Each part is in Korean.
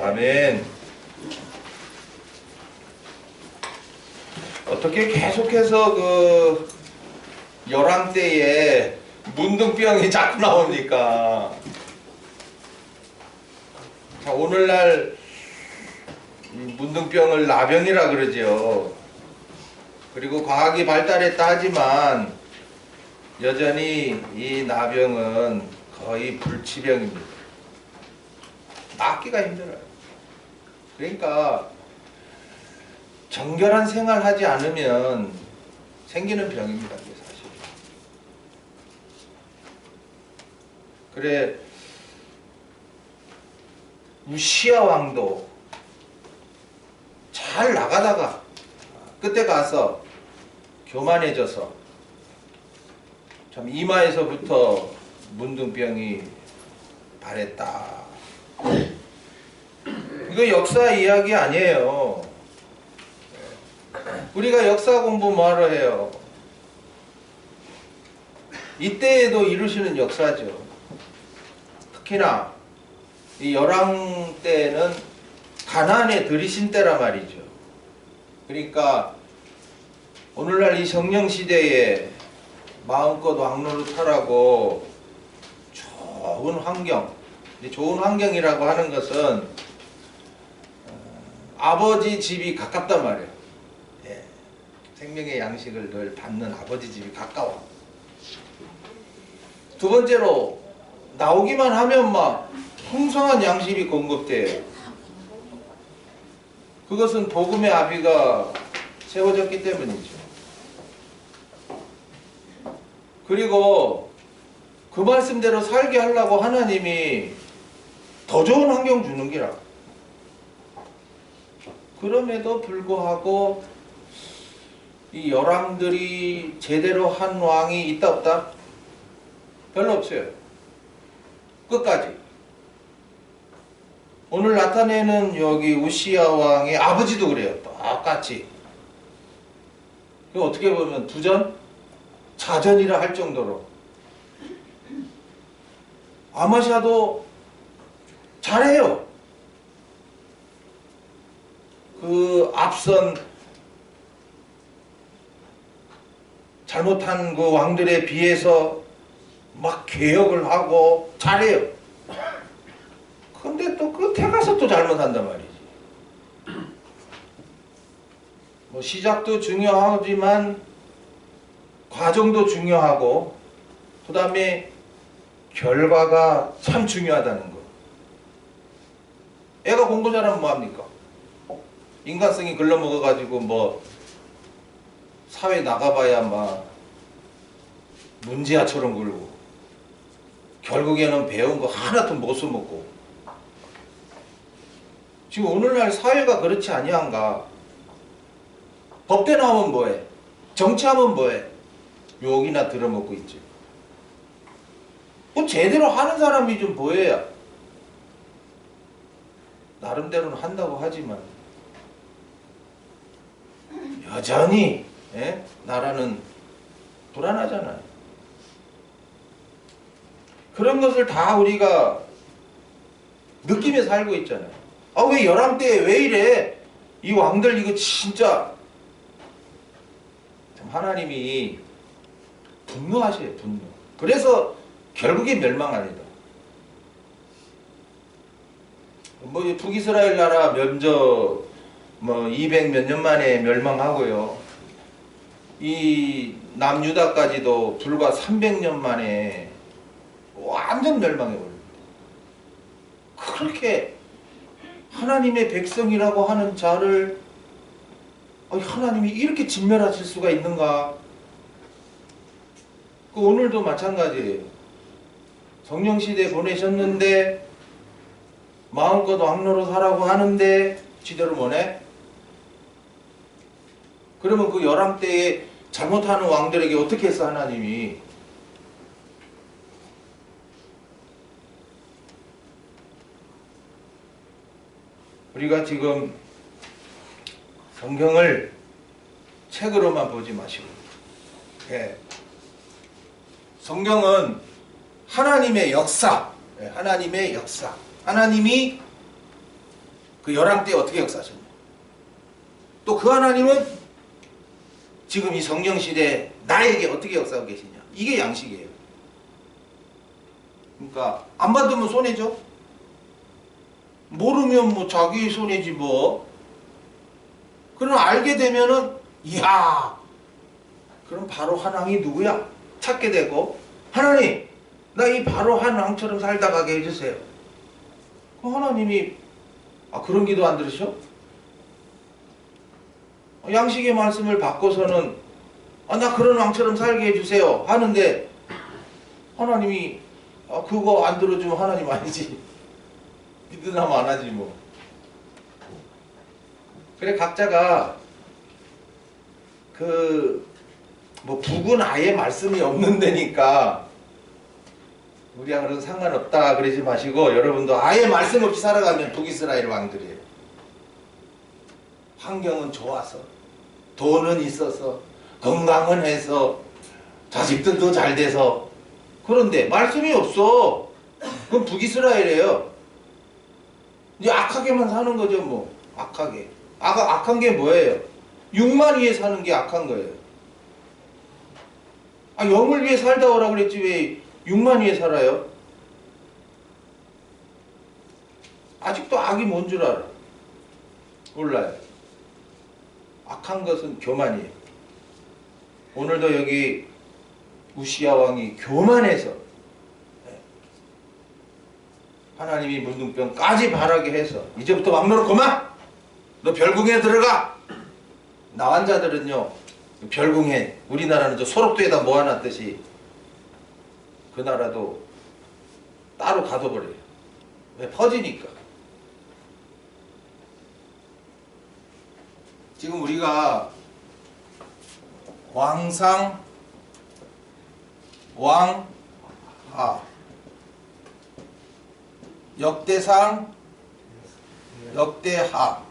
아멘. 어떻게 계속해서 그 열왕 때에 문둥병이 자꾸 나옵니까? 자, 오늘날 문둥병을 나병이라 그러죠. 그리고 과학이 발달했다 하지만 여전히 이 나병은 거의 불치병입니다. 낫기가 힘들어요. 그러니까 정결한 생활하지 않으면 생기는 병입니다. 이게 사실. 그래 우시야 왕도 잘 나가다가 그때 가서 교만해져서 참 이마에서부터 문둥병이 발했다. 이거 역사 이야기 아니에요. 우리가 역사 공부 뭐하러 해요? 이때에도 이루시는 역사죠. 특히나 이 열왕 때는 가나안에 들이신 때란 말이죠. 그러니까 오늘날 이 성령시대에 마음껏 왕노릇하라고 좋은 환경, 좋은 환경이라고 하는 것은 아버지 집이 가깝단 말이에요. 예. 생명의 양식을 늘 받는 아버지 집이 가까워. 두 번째로 나오기만 하면 막 풍성한 양식이 공급돼요. 그것은 복음의 아비가 세워졌기 때문이죠. 그리고 그 말씀대로 살게 하려고 하나님이 더 좋은 환경 주는 기라. 그럼에도 불구하고 이 열왕들이 제대로 한 왕이 있다 없다? 별로 없어요. 끝까지. 오늘 나타내는 여기 우시야 왕의 아버지도 그래요. 똑같이. 어떻게 보면 두전? 자전이라 할 정도로. 아마샤도 잘해요. 그 앞선 잘못한 그 왕들에 비해서 막 개혁을 하고 잘해요. 근데 또 끝에 가서 또 잘못한단 말이지. 뭐 시작도 중요하지만 과정도 중요하고 그 다음에 결과가 참 중요하다는 거. 애가 공부 잘하면 뭐합니까? 인간성이 글러먹어가지고 뭐 사회 나가봐야 막 문제아처럼 굴고 결국에는 배운 거 하나도 못 써먹고. 지금 오늘날 사회가 그렇지 아니한가? 법대 나오면 뭐해? 정치하면 뭐해? 욕이나 들어먹고 있지. 뭐 제대로 하는 사람이 좀 보여야 나름대로는 한다고 하지만 여전히 나라는 불안하잖아요. 그런 것을 다 우리가 느끼며 살고 있잖아요. 아, 왜 열왕 때 왜 이래? 이 왕들 이거 진짜 참 하나님이 분노하셔요. 분노. 그래서 결국에 멸망합니다. 뭐 북이스라엘 나라 면적 뭐 200 몇 년 만에 멸망하고요. 이 남유다까지도 불과 300년 만에 완전 멸망해버립니다. 그렇게 하나님의 백성이라고 하는 자를 하나님이 이렇게 진멸하실 수가 있는가? 오늘도 마찬가지예요. 성령시대 보내셨는데 마음껏 왕노릇 하라고 하는데 지대로 뭐네? 그러면 그 열왕 때에 잘못하는 왕들에게 어떻게 했어 하나님이? 우리가 지금 성경을 책으로만 보지 마시고, 성경은 하나님의 역사, 하나님의 역사, 하나님이 그 열왕 때 어떻게 역사하셨냐. 또 그 하나님은 지금 이 성령 시대에 나에게 어떻게 역사하고 계시냐. 이게 양식이에요. 그러니까 안 받으면 손해죠. 모르면 뭐 자기 손해지 뭐. 그럼 알게 되면은 이야, 그럼 바로 한 왕이 누구야? 찾게 되고, 하나님 나 이 바로 한 왕처럼 살다 가게 해주세요. 그 하나님이 그런 기도 안 들으셔? 양식의 말씀을 받고서는 나 그런 왕처럼 살게 해주세요 하는데 하나님이 그거 안 들어주면 하나님 아니지. 믿으나마 안 하지 뭐. 그래 각자가 뭐 북은 아예 말씀이 없는 데니까 우리하고는 상관없다 그러지 마시고, 여러분도 아예 말씀 없이 살아가면 북이스라엘 왕들이에요. 환경은 좋아서, 돈은 있어서, 건강은 해서, 자식들도 잘 돼서, 그런데 말씀이 없어. 그럼 북이스라엘이에요. 이제 악하게만 사는 거죠 뭐. 악하게. 악한 게 뭐예요? 육만 위해 사는 게 악한 거예요. 영을 위해 살다 오라고 그랬지 왜 육만 위해 살아요? 아직도 악이 뭔 줄 알아? 몰라요. 악한 것은 교만이에요. 오늘도 여기 우시야 왕이 교만해서 하나님이 문둥병까지 바라게 해서 이제부터 왕노릇 그만! 너 별궁에 들어가! 나환 자들은요 별궁에, 우리나라는 저 소록도에다 모아놨듯이 그 나라도 따로 가둬버려요. 왜? 퍼지니까. 지금 우리가 왕상, 왕하, 역대상, 역대하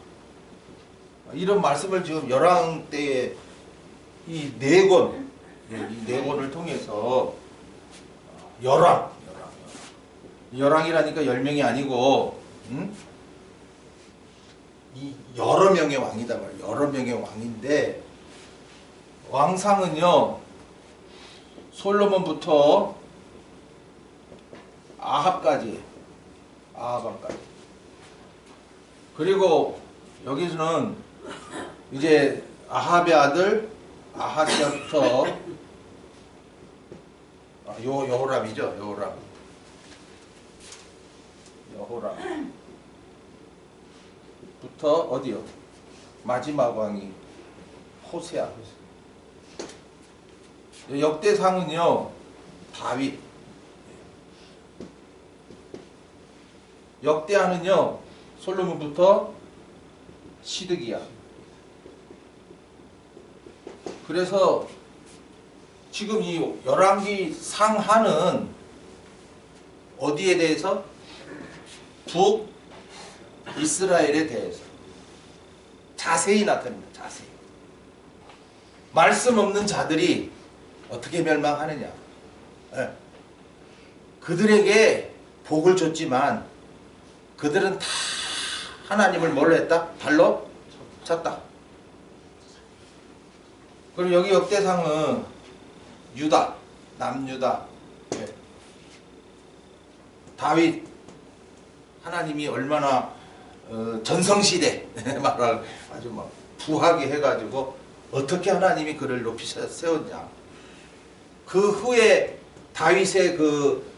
이런 말씀을 지금 열왕 때에 이 네 권을 통해서 열왕이라니까 10명이 아니고 이 여러 명의 왕이다 말이에요. 여러 명의 왕인데, 왕상은요 솔로몬부터 아합까지. 그리고 여기서는 이제 아합의 아들 아하시아부터 여호람이죠. 여호람부터 어디요? 마지막 왕이 호세아. 역대상은요 다윗. 역대하는요 솔로몬부터 시드기야. 그래서 지금 이 열왕기 상하는 어디에 대해서? 북이스라엘에 대해서 자세히 나타납니다. 자세히. 말씀 없는 자들이 어떻게 멸망하느냐. 그들에게 복을 줬지만 그들은 다 하나님을 뭘로 했다? 발로 찼다. 그리고 여기 역대상은 유다, 남유다. 다윗, 하나님이 얼마나 전성시대 말을 아주 막 부하게 해가지고 어떻게 하나님이 그를 높이 세웠냐. 그 후에 다윗의 그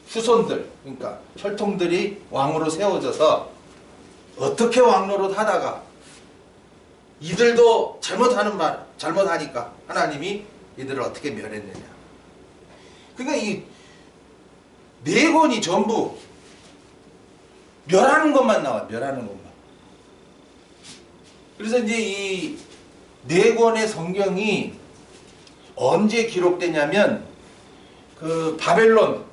후손들, 그러니까 혈통들이 왕으로 세워져서 어떻게 왕노릇 하다가 이들도 잘못하니까 하나님이 이들을 어떻게 멸했느냐. 그러니까 이 네 권이 전부 멸하는 것만 나와. 멸하는 것만. 그래서 이제 이 네 권의 성경이 언제 기록되냐면 그 바벨론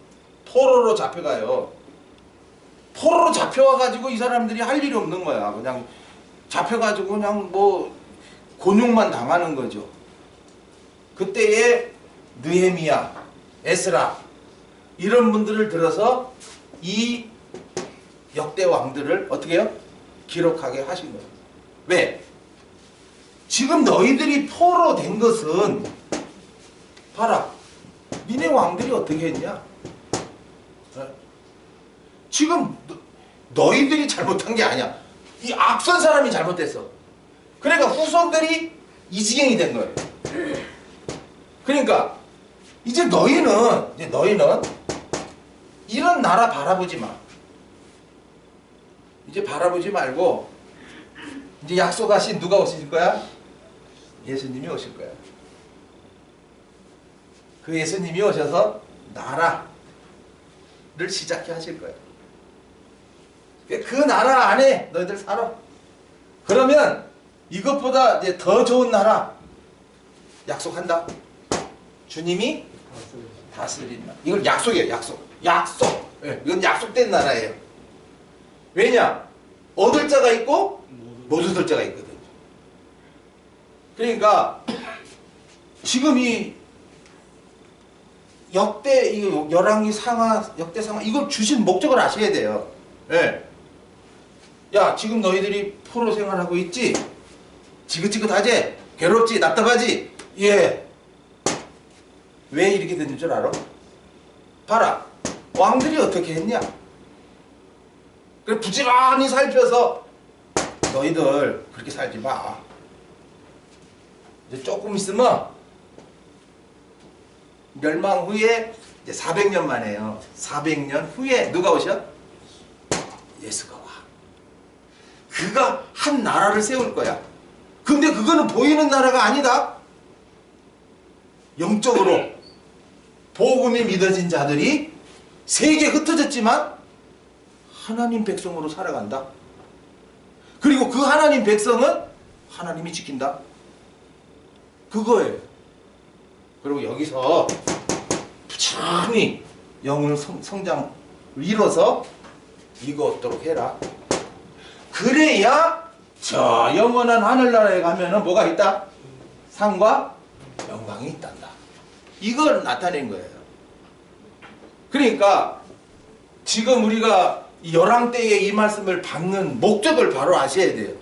포로로 잡혀가요. 포로로 잡혀와가지고 이 사람들이 할 일이 없는 거야. 그냥 잡혀가지고 그냥 뭐 곤욕만 당하는 거죠. 그때에 느헤미야, 에스라 이런 분들을 들어서 이 역대 왕들을 어떻게 해요? 기록하게 하신 거예요. 왜? 지금 너희들이 포로 된 것은 봐라. 니네 왕들이 어떻게 했냐? 지금 너희들이 잘못한 게 아니야. 이 앞선 사람이 잘못됐어. 그러니까 후손들이 이 지경이 된 거예요. 그러니까 이제 너희는 이런 나라 바라보지 마. 이제 바라보지 말고 이제 약속하신 누가 오실 거야? 예수님이 오실 거야. 그 예수님이 오셔서 나라를 시작해 하실 거야. 그 나라 안에 너희들 살아. 그러면 이것보다 이제 더 좋은 나라 약속한다. 주님이 다스린다. 이걸 약속이에요. 약속. 네, 이건 약속된 나라예요. 왜냐? 얻을 자가 있고 못 얻을 자가 있거든. 그러니까 지금 이 열왕기 상하, 역대 상하 이걸 주신 목적을 아셔야 돼요. 예. 야, 지금 너희들이 포로 생활하고 있지? 지긋지긋하지? 괴롭지? 답답하지? 예. 왜 이렇게 된 줄 알아? 봐라. 왕들이 어떻게 했냐? 그래 부지런히 살펴서 너희들 그렇게 살지 마. 이제 조금 있으면 멸망 후에 이제 400년 만에요. 400년 후에 누가 오셔? 예수가 와. 그가 한 나라를 세울 거야. 근데 그거는 보이는 나라가 아니다. 영적으로 복음이 믿어진 자들이 세계에 흩어졌지만 하나님 백성으로 살아간다. 그리고 그 하나님 백성은 하나님이 지킨다. 그거예요. 그리고 여기서 부지런히 영을 성장을 이뤄서 이루도록 해라. 그래야 저 영원한 하늘나라에 가면은 뭐가 있다? 상과 영광이 있단다. 이걸 나타낸 거예요. 그러니까 지금 우리가 열왕 때에 이 말씀을 받는 목적을 바로 아셔야 돼요.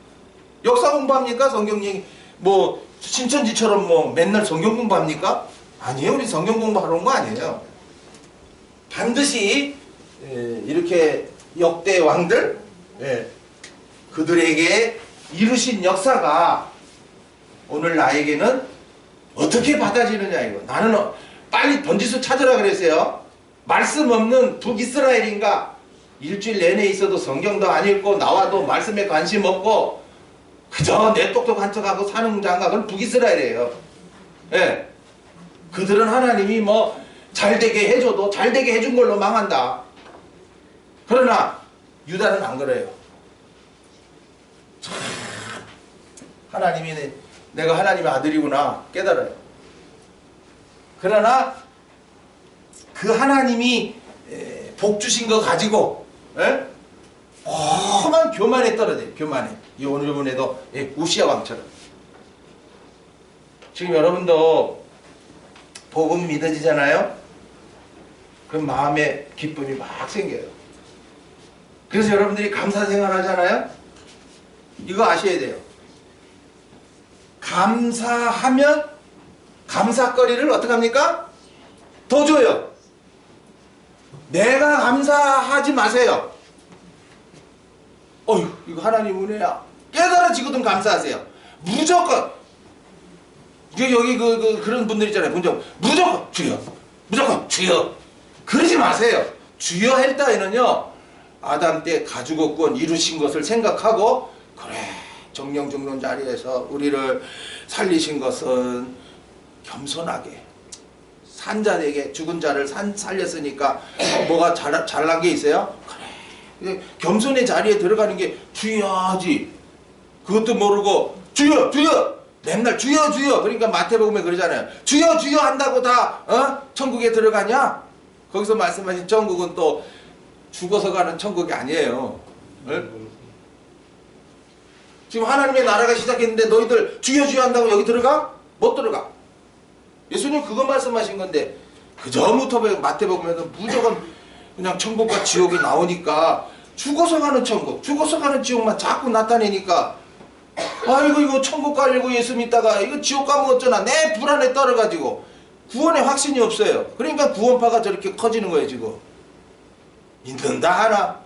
역사 공부합니까? 성경 얘기 뭐 신천지처럼 뭐 맨날 성경 공부합니까? 아니에요. 우리 성경 공부하러 온 거 아니에요. 반드시 이렇게 역대 왕들 그들에게 이루신 역사가 오늘 나에게는 어떻게 받아지느냐 이거. 나는 빨리 번지수 찾으라 그랬어요. 말씀 없는 북이스라엘인가? 일주일 내내 있어도 성경도 안 읽고 나와도 말씀에 관심 없고 그저 내 똑똑한 척하고 사는 장가 그건 북이스라엘이에요. 예. 그들은 하나님이 뭐 잘되게 해줘도 잘되게 해준 걸로 망한다. 그러나 유다는 안 그래요. 하나님이 내가 하나님의 아들이구나 깨달아요. 그러나 그 하나님이 복 주신 거 가지고 험한 교만에 떨어져요. 교만에. 오늘 이번에도 우시아 왕처럼. 지금 여러분도 복음 믿어지잖아요. 그럼 마음에 기쁨이 막 생겨요. 그래서 여러분들이 감사 생활 하잖아요. 이거 아셔야 돼요. 감사하면 감사거리를 어떻게 합니까? 더 줘요. 내가 감사하지 마세요. 어휴 이거 하나님 은혜야. 깨달아지거든 감사하세요. 무조건. 여기 그런 분들 있잖아요. 무조건 주여. 무조건 주여. 그러지 마세요. 주여 할 때에는요. 아담 때 가죽업권 이루신 것을 생각하고 그래 정령 죽는 자리에서 우리를 살리신 것은 겸손하게 산자에게 죽은 자를 살렸으니까 뭐가 잘난 게 있어요? 그래 겸손의 자리에 들어가는 게 주여지. 그것도 모르고 주여 주여 맨날 주여 주여. 그러니까 마태복음에 그러잖아요. 주여 주여 한다고 다 천국에 들어가냐? 거기서 말씀하신 천국은 또 죽어서 가는 천국이 아니에요. 네? 지금 하나님의 나라가 시작했는데 너희들 주여 주여 한다고 여기 들어가? 못 들어가. 예수님 그거 말씀하신 건데 그저부터 마태복음에는 무조건 그냥 천국과 지옥이 나오니까 죽어서 가는 천국, 죽어서 가는 지옥만 자꾸 나타내니까 아이고 이거 천국 가려고 예수 믿다가 이거 지옥 가면 어쩌나 내 불안에 떨어가지고 구원에 확신이 없어요. 그러니까 구원파가 저렇게 커지는 거예요 지금. 믿는다 하나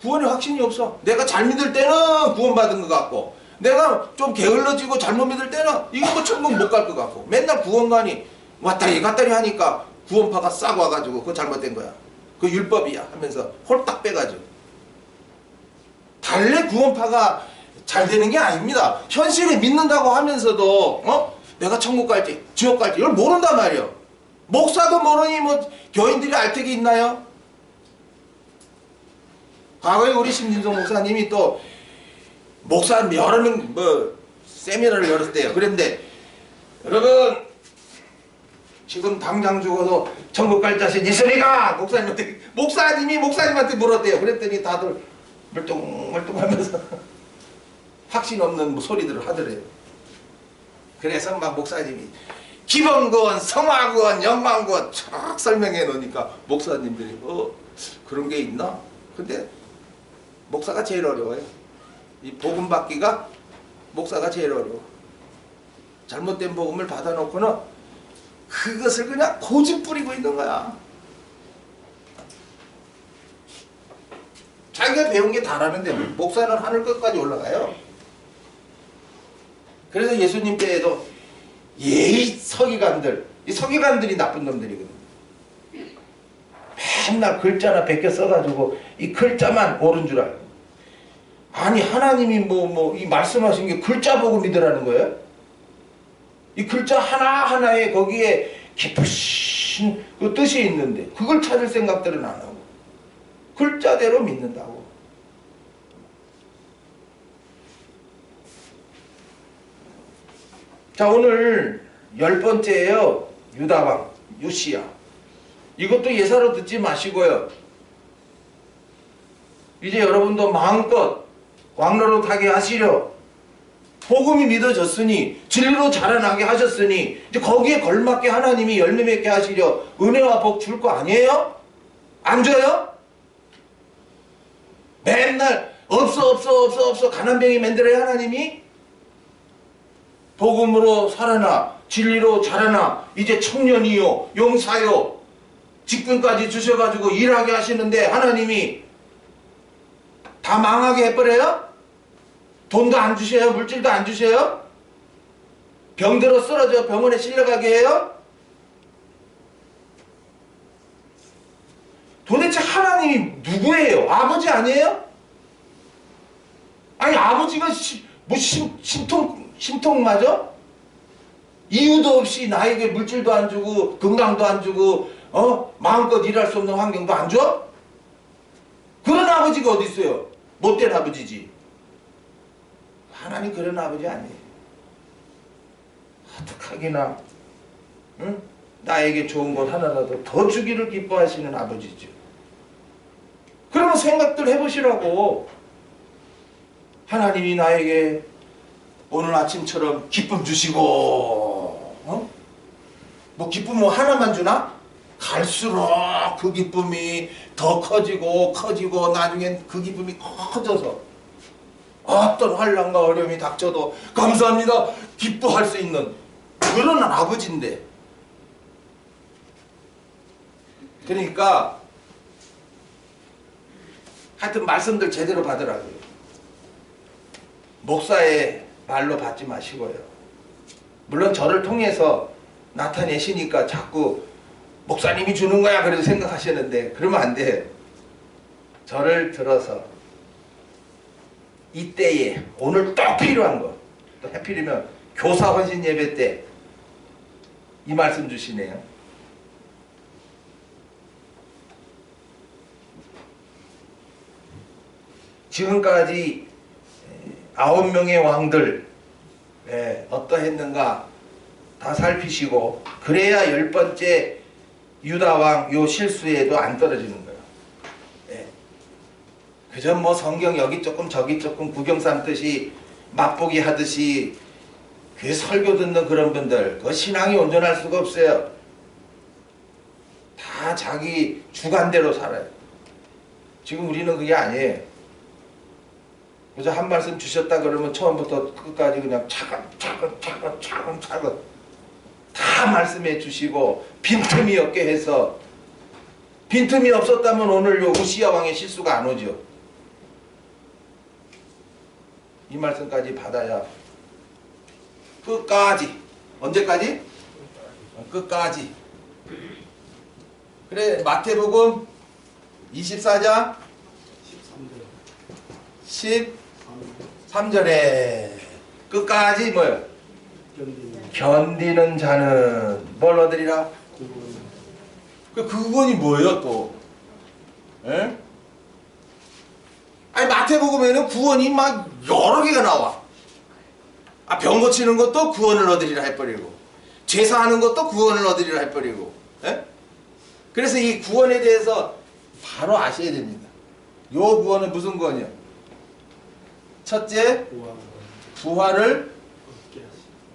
구원에 확신이 없어. 내가 잘 믿을 때는 구원받은 것 같고 내가 좀 게을러지고 잘못 믿을 때는 이거 뭐 천국 못 갈 것 같고 맨날 구원관이 왔다리 갔다리 하니까 구원파가 싹 와가지고 그거 잘못된 거야. 그 율법이야 하면서 홀딱 빼가지고. 달래 구원파가 잘 되는 게 아닙니다. 현실에 믿는다고 하면서도 내가 천국 갈지 지옥 갈지 이걸 모른단 말이에요. 목사도 모르니 뭐 교인들이 알턱이 있나요? 과거에 우리 심진성 목사님이 또 목사 여러 명 세미나를 열었대요. 그런데 여러분 지금 당장 죽어도 천국 갈 자신 있으니까 목사님이 목사님한테 물었대요. 그랬더니 다들 멀뚱멀뚱하면서 확신 없는 소리들을 하더래요. 그래서 막 목사님이 기본구원, 성화구원, 영광구원 쫙 설명해 놓으니까 목사님들이 그런 게 있나? 근데 목사가 제일 어려워요. 이 복음 받기가 목사가 제일 어려워. 잘못된 복음을 받아놓고는 그것을 그냥 고집 부리고 있는 거야. 자기가 배운 게 다라는데 목사는 하늘 끝까지 올라가요. 그래서 예수님 때에도 예의 서기관들, 이 서기관들이 나쁜 놈들이거든. 맨날 글자나 베껴 써가지고 이 글자만 옳은 줄 알고. 아니 하나님이 이 말씀하신 게 글자 보고 믿으라는 거예요? 이 글자 하나하나에 거기에 깊으신 그 뜻이 있는데 그걸 찾을 생각들은 안 하고 글자대로 믿는다고. 자 오늘 10번째예요. 유다왕 요시야. 이것도 예사로 듣지 마시고요. 이제 여러분도 마음껏 왕노릇하게 하시려. 복음이 믿어졌으니 진리로 자라나게 하셨으니 이제 거기에 걸맞게 하나님이 열매 맺게 하시려 은혜와 복 줄 거 아니에요? 안 줘요? 맨날 없어 가난뱅이 만들어요 하나님이? 복음으로 살아나 진리로 자라나 이제 청년이요 용사요 직분까지 주셔가지고 일하게 하시는데 하나님이 다 망하게 해버려요? 돈도 안 주셔요? 물질도 안 주셔요? 병들어 쓰러져 병원에 실려가게 해요? 도대체 하나님이 누구예요? 아버지 아니에요? 아니 아버지가 심통 맞아? 이유도 없이 나에게 물질도 안 주고 건강도 안 주고 마음껏 일할 수 없는 환경도 안 줘? 그런 아버지가 어디 있어요? 못된 아버지지. 하나님 그런 아버지 아니에요. 어떡하기나 응? 나에게 좋은 것 하나라도 더 주기를 기뻐하시는 아버지죠. 그러면 생각들 해보시라고. 하나님이 나에게 오늘 아침처럼 기쁨 주시고 뭐 기쁨 하나만 주나? 갈수록 그 기쁨이 더 커지고 나중엔 그 기쁨이 커져서 어떤 환난과 어려움이 닥쳐도 감사합니다 기뻐할 수 있는 그런 아버지인데. 그러니까 하여튼 말씀들 제대로 받으라고요. 목사의 말로 받지 마시고요. 물론 저를 통해서 나타내시니까 자꾸 목사님이 주는 거야 그래서 생각하시는데 그러면 안 돼요. 저를 들어서 이때에 오늘 딱 필요한 거 또 하필이면 교사 헌신 예배 때 이 말씀 주시네요. 지금까지 9명의 왕들 어떠했는가 다 살피시고 그래야 10번째 유다왕 요 실수에도 안 떨어지는 거예요. 그저 뭐 성경 여기 조금 저기 조금 구경 삼듯이 맛보기 하듯이 그 설교 듣는 그런 분들 그 신앙이 온전할 수가 없어요. 다 자기 주관대로 살아요. 지금 우리는 그게 아니에요. 그래서 한 말씀 주셨다 그러면 처음부터 끝까지 그냥 차근차근 다 말씀해 주시고 빈틈이 없게 해서, 빈틈이 없었다면 오늘 요 우시야 왕의 실수가 안 오죠. 이 말씀까지 받아야 끝까지. 언제까지? 끝까지. 그래, 마태복음 24장 13절에 끝까지 뭐요? 견디는 자는 뭘 얻으리라? 그 구원이 뭐예요 또? 에? 아니 마태복음에는 구원이 막 여러 개가 나와. 아, 병 고치는 것도 구원을 얻으리라 해버리고, 제사하는 것도 구원을 얻으리라 해버리고. 에? 그래서 이 구원에 대해서 바로 아셔야 됩니다. 요 구원은 무슨 구원이요? 첫째, 부활을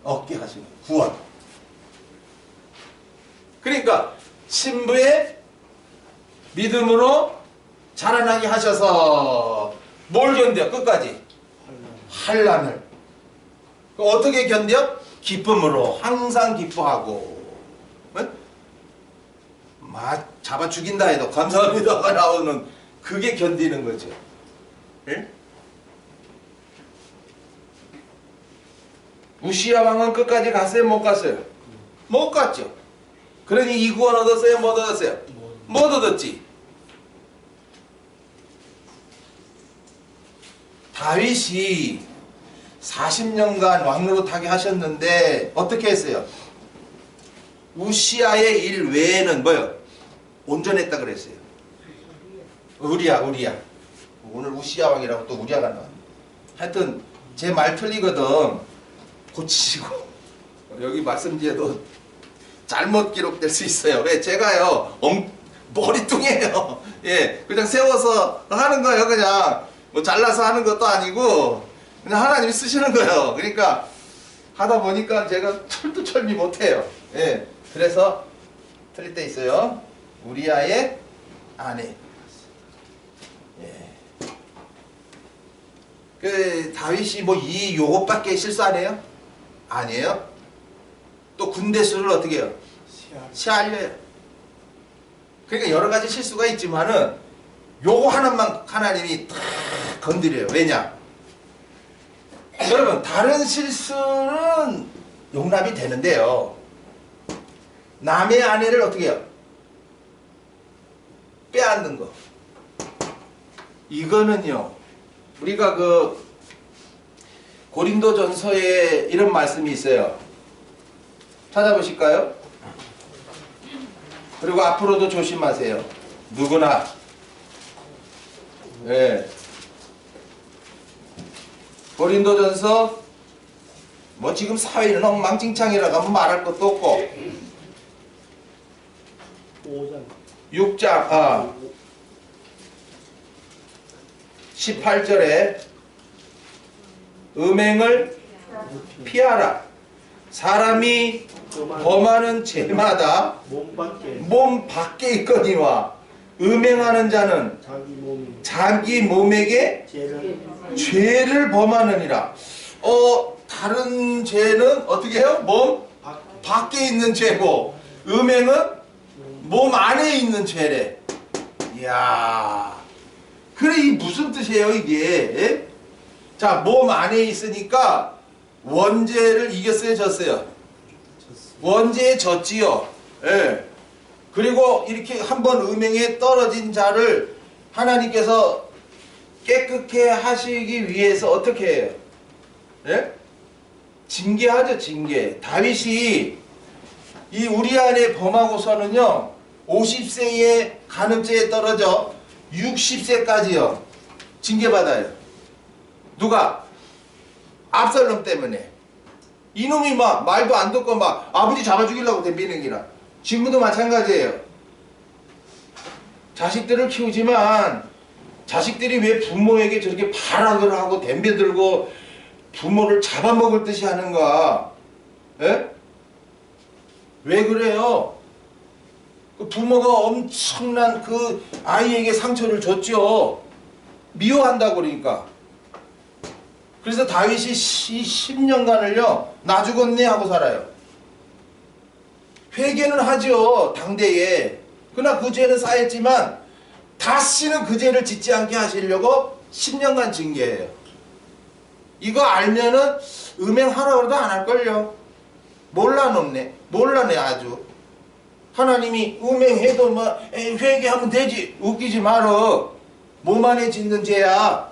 얻게 하시는 구원. 그러니까 신부의 믿음으로 자라나게 하셔서 뭘 견뎌? 끝까지 환난을. 어떻게 견뎌? 기쁨으로 항상 기뻐하고. 잡아 죽인다 해도 감사합니다가 나오는 그게 견디는 거죠. 예? 우시야 왕은 끝까지 갔어요? 못 갔어요? 못 갔죠. 그러니 이 구원 얻었어요? 못 얻었어요? 못 얻었지. 다윗이 40년간 왕노릇하게 하셨는데 어떻게 했어요? 우시야의 일 외에는 뭐요? 온전했다 그랬어요. 우리야. 오늘 우시야 왕이라고 또 우리야가 나와. 하여튼 제 말 틀리거든 고치시고. 여기 말씀지에도 잘못 기록될 수 있어요. 왜? 제가요 머리뚱이에요. 예, 그냥 세워서 하는 거예요. 그냥 뭐 잘라서 하는 것도 아니고 그냥 하나님이 쓰시는 거예요. 그러니까 하다 보니까 제가 철두철미 못해요. 예, 그래서 틀릴 때 있어요. 우리아의 아내. 예. 그 다윗이 뭐 이 요것밖에 실수 안 해요? 아니에요. 또 군대 수를 어떻게 해요? 시알려요. 그러니까 여러 가지 실수가 있지만은 요거 하나만 하나님이 다 건드려요. 왜냐? 여러분 다른 실수는 용납이 되는데요. 남의 아내를 어떻게 해요? 빼앗는 거. 이거는요. 우리가 그 고린도전서에 이런 말씀이 있어요. 찾아보실까요? 그리고 앞으로도 조심하세요. 누구나. 예. 고린도전서 뭐 지금 사회는 엉망진창이라고 하면 말할 것도 없고 6장 18절에 음행을 피하라. 사람이 범하는 죄마다 몸 밖에 있거니와 음행하는 자는 자기 몸에게 죄를 범하느니라. 다른 죄는 어떻게 해요? 몸 밖에 있는 죄고 음행은 몸 안에 있는 죄래. 이야, 그래 이 무슨 뜻이에요 이게? 예? 자, 몸 안에 있으니까 원죄를 이겼어요, 졌어요? 원죄에 졌지요. 예. 그리고 이렇게 한번 음행에 떨어진 자를 하나님께서 깨끗게 하시기 위해서 어떻게 해요? 예? 징계하죠, 징계. 다윗이 이 우리아에 범하고서는요 50세에 간음죄에 떨어져 60세까지요 징계받아요. 누가? 압살롬 때문에. 이놈이 막 말도 안 듣고 막 아버지 잡아 죽이려고 덤비는기라. 지금도 마찬가지예요. 자식들을 키우지만 자식들이 왜 부모에게 저렇게 발악을 하고 덤벼들고 부모를 잡아먹을 듯이 하는가? 에? 왜 그래요? 그 부모가 엄청난 그 아이에게 상처를 줬죠. 미워한다고 그러니까. 그래서 다윗이 10년간을요 나 죽었네 하고 살아요. 회개는 하죠 당대에. 그러나 그 죄는 쌓였지만 다시는 그 죄를 짓지 않게 하시려고 10년간 징계해요. 이거 알면은 음행하라고 해도 안 할걸요. 몰라네 아주. 하나님이 음행해도 뭐 회개하면 되지. 웃기지 말어. 몸 안에 짓는 죄야.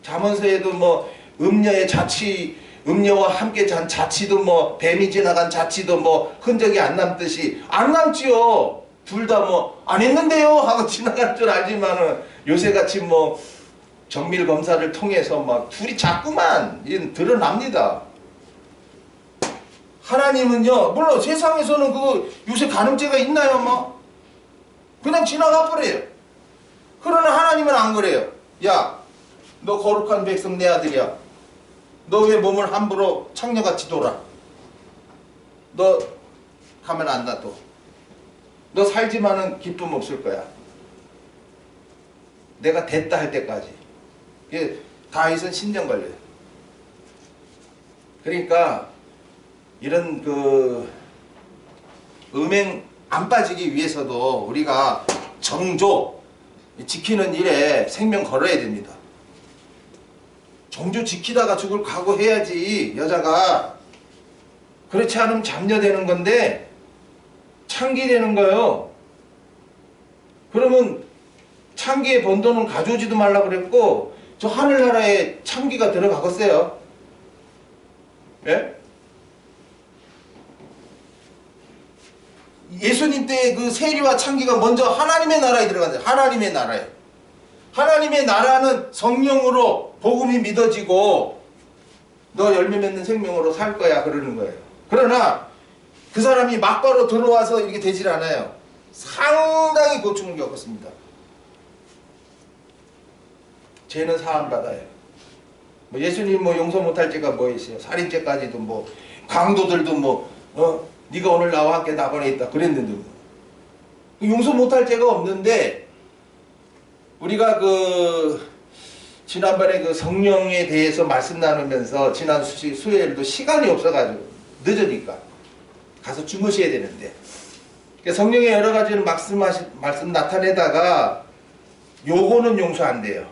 잠언서에도 뭐 음녀의 자취, 음녀와 함께 잔 자취도 뭐 뱀이 지나간 자취도 뭐 흔적이 안 남듯이 안 남지요. 둘 다 뭐 안 했는데요 하고 지나갈 줄 알지만은 요새같이 뭐 정밀 검사를 통해서 막 둘이 자꾸만 드러납니다. 하나님은요 물론 세상에서는 그 요새 간음죄가 있나요 뭐 그냥 지나가 버려요. 그러나 하나님은 안 그래요. 야 너 거룩한 백성 내 아들이야. 너 왜 몸을 함부로 창녀같이 돌아? 너 가면 안 놔둬. 너 살지만은 기쁨 없을 거야. 내가 됐다 할 때까지. 다윗은 10년 걸려요. 그러니까 이런 그 음행 안 빠지기 위해서도 우리가 정조 지키는 일에 생명 걸어야 됩니다. 정조 지키다가 죽을 각오해야지 여자가. 그렇지 않으면 잡녀되는 건데 창기되는 거예요. 그러면 창기에 번 돈은 가져오지도 말라고 그랬고 저 하늘나라에 창기가 들어가겠어요. 예? 예수님 때 그 세리와 창기가 먼저 하나님의 나라에 들어간대요. 하나님의 나라에. 하나님의 나라는 성령으로 복음이 믿어지고 너 열매 맺는 생명으로 살 거야 그러는 거예요. 그러나 그 사람이 막바로 들어와서 이렇게 되질 않아요. 상당히 고충을 겪었습니다. 죄는 사함받아요. 뭐 예수님 뭐 용서 못할 죄가 뭐 있어요. 살인죄까지도 뭐 강도들도 뭐 네가 오늘 나와 함께 낙원에 있다 그랬는데 뭐. 용서 못할 죄가 없는데 우리가 그 지난번에 그 성령에 대해서 말씀 나누면서 지난 수요일도 시간이 없어가지고 늦으니까 가서 주무셔야 되는데 성령의 여러 가지를 말씀 나타내다가 요거는 용서 안 돼요.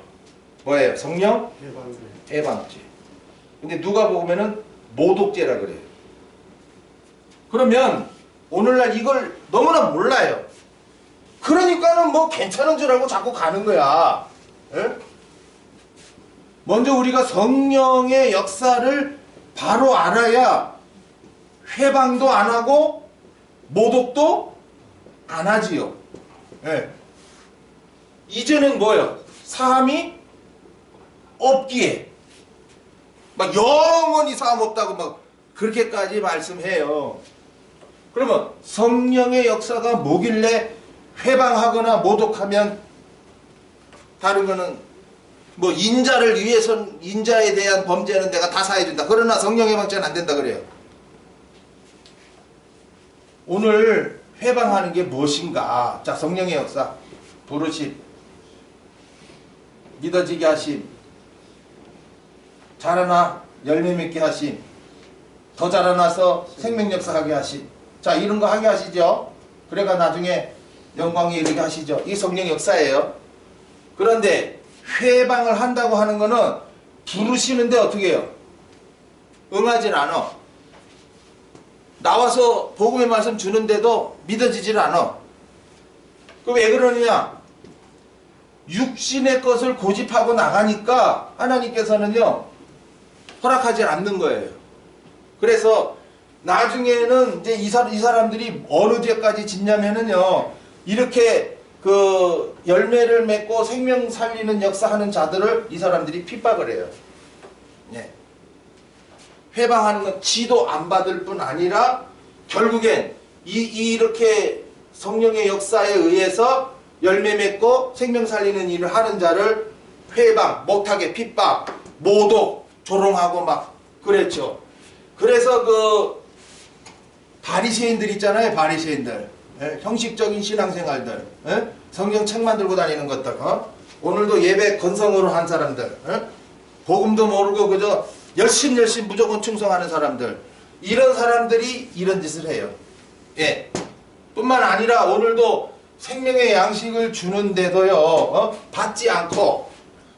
뭐예요? 성령? 해방죄. 근데 누가 보면은 모독죄라 그래요. 그러면 오늘날 이걸 너무나 몰라요. 그러니까는 뭐 괜찮은 줄 알고 자꾸 가는 거야. 에? 먼저 우리가 성령의 역사를 바로 알아야 회방도 안 하고 모독도 안 하지요. 예. 이제는 뭐예요? 사함이 없기에 막 영원히 사함 없다고 막 그렇게까지 말씀해요. 그러면 성령의 역사가 뭐길래 회방하거나 모독하면 다른 거는 뭐 인자를 위해선 인자에 대한 범죄는 내가 다 사해준다. 그러나 성령의 방죄는 안 된다 그래요. 오늘 회방하는 게 무엇인가? 자, 성령의 역사 부르심, 믿어지게 하심, 자라나 열매 맺게 하심, 더 자라나서 생명 역사하게 하심. 자, 이런 거 하게 하시죠. 그래가 나중에 영광에 이르게 하시죠. 이 성령 역사예요. 그런데 회방을 한다고 하는 거는 부르시는데 어떻게 해요? 응하질 않아. 나와서 복음의 말씀 주는데도 믿어지질 않아. 그 왜 그러느냐? 육신의 것을 고집하고 나가니까 하나님께서는요 허락하지 않는 거예요. 그래서 나중에는 이제 이 사람들이 어느 죄까지 짓냐면은요 이렇게 그 열매를 맺고 생명 살리는 역사하는 자들을 이 사람들이 핍박을 해요. 네. 회방하는 건 지도 안 받을 뿐 아니라 결국엔 이렇게 성령의 역사에 의해서 열매 맺고 생명 살리는 일을 하는 자를 회방, 못하게 핍박, 모독, 조롱하고 막 그랬죠. 그래서 그 바리새인들 있잖아요. 바리새인들. 예? 형식적인 신앙생활들. 예? 성경책만 들고 다니는 것들. 오늘도 예배 건성으로 한 사람들. 예? 복음도 모르고 그저 열심히 무조건 충성하는 사람들. 이런 사람들이 이런 짓을 해요. 예. 뿐만 아니라 오늘도 생명의 양식을 주는데도요. 받지 않고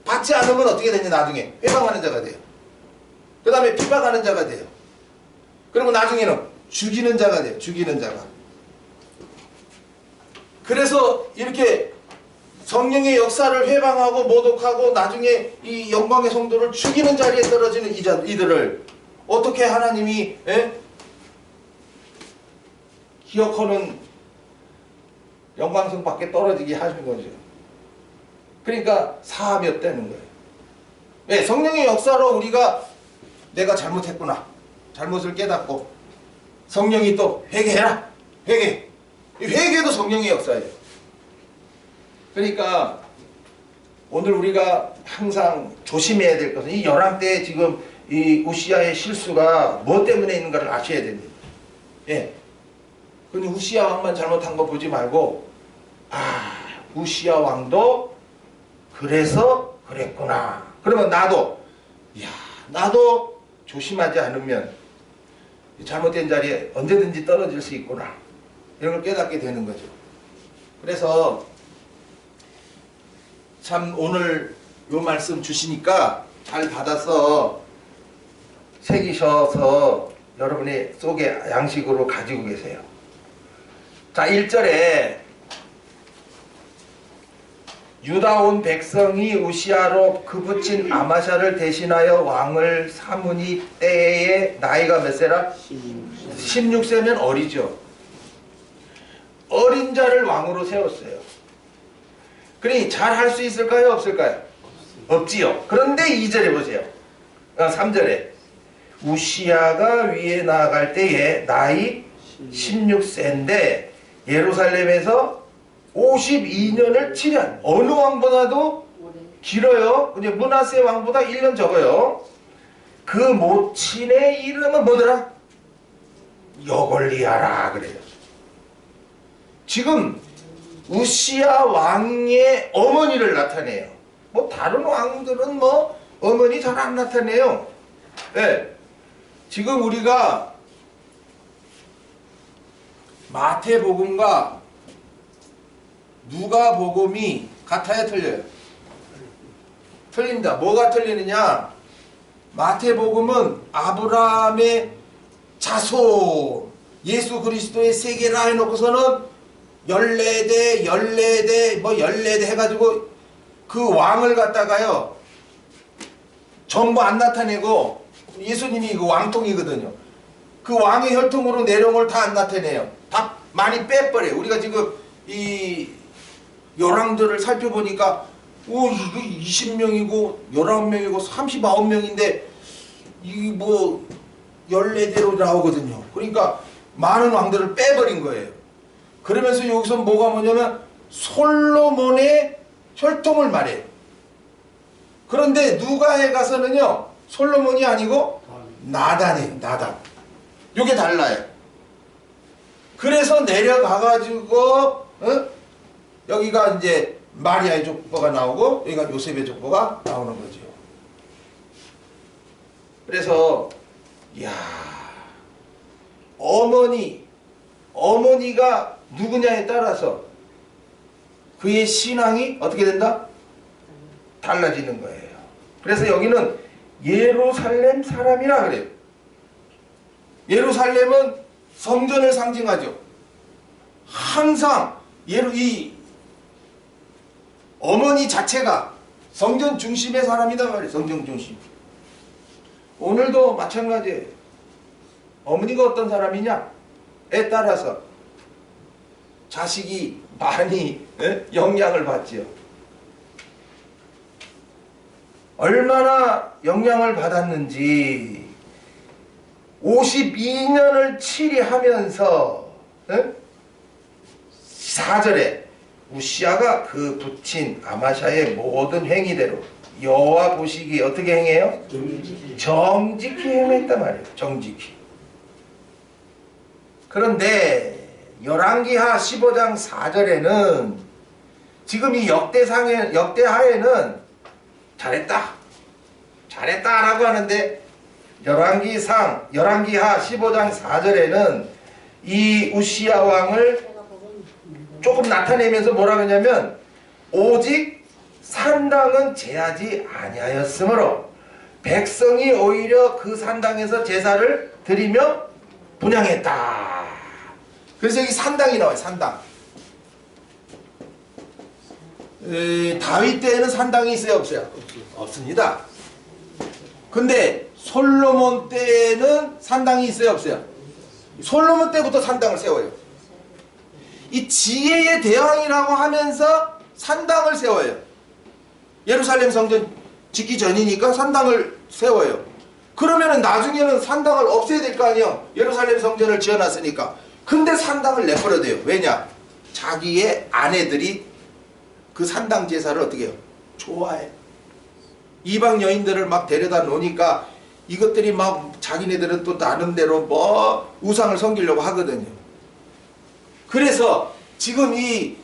받지 않으면 어떻게 되냐 나중에 회방하는 자가 돼요. 그 다음에 핍박하는 자가 돼요. 그리고 나중에는 죽이는 자가 돼요. 죽이는 자가. 그래서 이렇게 성령의 역사를 회방하고 모독하고 나중에 이 영광의 성도를 죽이는 자리에 떨어지는 이들을 어떻게 하나님이 기억하는 영광성 밖에 떨어지게 하신 거죠. 그러니까 사함이 없다는 거예요. 네, 성령의 역사로 우리가 내가 잘못했구나. 잘못을 깨닫고 성령이 또 회개해라. 회개. 회개도 성령의 역사예요. 그러니까 오늘 우리가 항상 조심해야 될 것은 이 열왕 때 지금 이 우시야의 실수가 뭐 때문에 있는가를 아셔야 됩니다. 예. 근데 우시야 왕만 잘못한 거 보지 말고 우시야 왕도 그래서 그랬구나. 그러면 나도 조심하지 않으면 잘못된 자리에 언제든지 떨어질 수 있구나. 이런 걸 깨닫게 되는 거죠. 그래서 참 오늘 요 말씀 주시니까 잘 받아서 새기셔서 여러분의 속에 양식으로 가지고 계세요. 자, 1절에 유다 온 백성이 우시야로 그 붙인 아마샤를 대신하여 왕을 삼으니 때에 나이가 몇 세라? 16세면 어리죠. 어린 자를 왕으로 세웠어요. 그러니 잘 할 수 있을까요? 없을까요? 없지요. 그런데 2절에 보세요. 3절에 우시야가 위에 나아갈 때에 나이 16세인데 예루살렘에서 52년을 치련. 어느 왕보다도 길어요. 근데 므낫세 왕보다 1년 적어요. 그 모친의 이름은 뭐더라? 여골리야라 그래요. 지금 우시야 왕의 어머니를 나타내요. 뭐 다른 왕들은 뭐 어머니 잘 안 나타내요. 네. 지금 우리가 마태복음과 누가복음이 같아요, 틀려요? 틀립니다. 뭐가 틀리느냐? 마태복음은 아브라함의 자손 예수 그리스도의 세계라 해놓고서는 14대 해가지고 그 왕을 갖다가요 전부 안 나타내고 예수님이 그 왕통이거든요. 그 왕의 혈통으로 내려온 걸 다 안 나타내요. 다 많이 빼버려요. 우리가 지금 이 열왕들을 살펴보니까 이거 20명이고 19명이고 39명인데 이 뭐 14대로 나오거든요. 그러니까 많은 왕들을 빼버린 거예요. 그러면서 여기서 뭐가 뭐냐면 솔로몬의 혈통을 말해요. 그런데 누가에 가서는요 솔로몬이 아니고 나단이에요. 나단. 이게 달라요. 그래서 내려가가지고 여기가 이제 마리아의 족보가 나오고 여기가 요셉의 족보가 나오는 거죠. 그래서 어머니가 누구냐에 따라서 그의 신앙이 어떻게 된다? 달라지는 거예요. 그래서 여기는 예루살렘 사람이라 그래요. 예루살렘은 성전을 상징하죠. 항상 이 어머니 자체가 성전 중심의 사람이다 말이에요. 성전 중심. 오늘도 마찬가지예요. 어머니가 어떤 사람이냐에 따라서 자식이 많이 영향을 받지요. 얼마나 영향을 받았는지 52년을 치리하면서 4절에 우시야가 그 붙인 아마샤의 모든 행위대로 여호와 보시기에 어떻게 행해요? 정직히 행했단 말이에요. 정직히. 그런데 열왕기하 15장 4절에는 지금 이 역대하에는 잘했다라고 하는데 열왕기하 15장 4절에는 이 우시야 왕을 조금 나타내면서 뭐라고 하냐면 오직 산당은 제하지 아니하였으므로 백성이 오히려 그 산당에서 제사를 드리며 분향했다. 그래서 여기 산당이 나와요. 산당. 다윗 때에는 산당이 있어요? 없어요? 없습니다. 근데 솔로몬 때에는 산당이 있어요? 없어요? 솔로몬 때부터 산당을 세워요. 이 지혜의 대왕이라고 하면서 산당을 세워요. 예루살렘 성전 짓기 전이니까 산당을 세워요. 그러면은 나중에는 산당을 없애야 될 거 아니에요. 예루살렘 성전을 지어놨으니까. 근데 산당을 내버려둬요. 왜냐? 자기의 아내들이 그 산당 제사를 어떻게 해요? 좋아해. 이방 여인들을 막 데려다 놓으니까 이것들이 막 자기네들은 또 나름대로 뭐 우상을 섬기려고 하거든요. 그래서 지금 이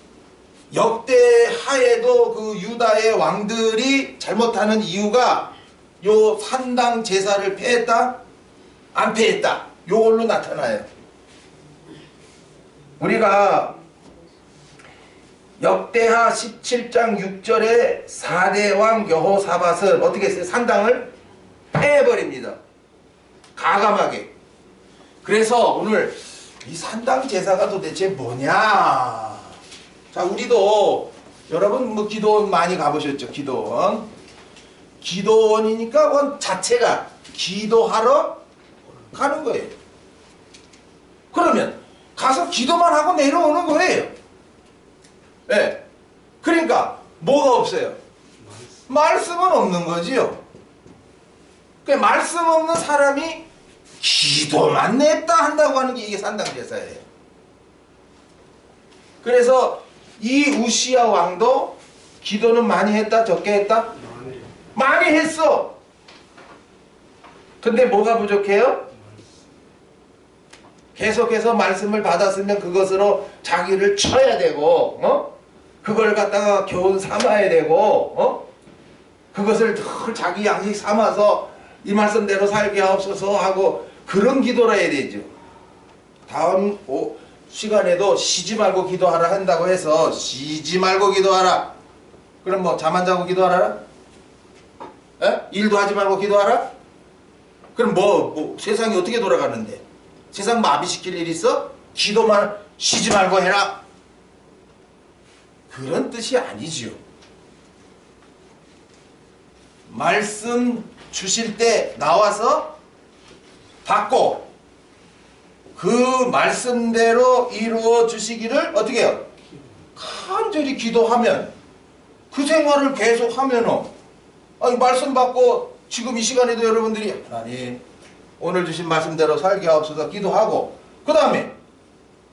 역대하에도 그 유다의 왕들이 잘못하는 이유가 요 산당 제사를 폐했다? 안 폐했다? 요걸로 나타나요. 우리가 역대하 17장 6절에 4대 왕 여호사밧은 어떻게 했어요? 산당을 폐해버립니다. 가감하게. 그래서 오늘 이 산당 제사가 도대체 뭐냐? 자, 우리도 여러분 뭐 기도원 많이 가보셨죠? 기도원. 기도원이니까 원 자체가 기도하러 가는 거예요. 그러면 가서 기도만 하고 내려오는 거예요. 네. 그러니까 뭐가 없어요? 말씀은 없는 거지요. 그 말씀 없는 사람이 기도만 냈다 한다고 하는 게 이게 산당제사예요. 그래서 이 우시야 왕도 기도는 많이 했다? 적게 했다? 많이 했어. 근데 뭐가 부족해요? 계속해서 말씀을 받았으면 그것으로 자기를 쳐야 되고, 그걸 갖다가 교훈 삼아야 되고, 그것을 늘 자기 양식 삼아서 이 말씀대로 살게 하옵소서 하고 그런 기도를 해야 되죠. 다음 시간에도 쉬지 말고 기도하라 한다고 해서 쉬지 말고 기도하라. 그럼 뭐 잠 안 자고 기도하라? 에? 일도 하지 말고 기도하라? 그럼 뭐 세상이 어떻게 돌아가는데? 세상 마비시킬 일 있어? 기도만 쉬지 말고 해라. 그런 뜻이 아니지요. 말씀 주실 때 나와서 받고 그 말씀대로 이루어 주시기를 어떻게 해요? 간절히 기도하면 그 생활을 계속 하면은 아니 말씀 받고 지금 이 시간에도 여러분들이 하나님 오늘 주신 말씀대로 살게 하옵소서 기도하고 그 다음에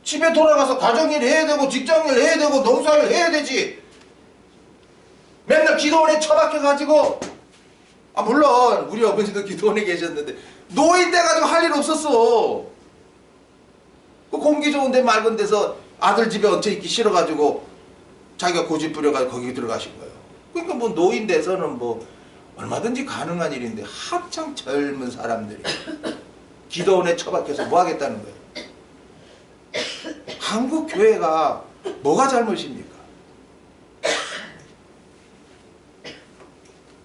집에 돌아가서 가정일 해야 되고 직장일 해야 되고 농사일 해야 되지. 맨날 기도원에 처박혀가지고 물론 우리 어머니도 기도원에 계셨는데 노인 돼가지고 할 일 없었어. 그 공기 좋은데 맑은 데서 아들 집에 얹혀있기 싫어가지고 자기가 고집 부려가지고 거기 들어가신 거예요. 그러니까 뭐 노인 돼서는 뭐 얼마든지 가능한 일인데 한창 젊은 사람들이 기도원에 처박혀서 뭐 하겠다는 거예요. 한국 교회가 뭐가 잘못입니까?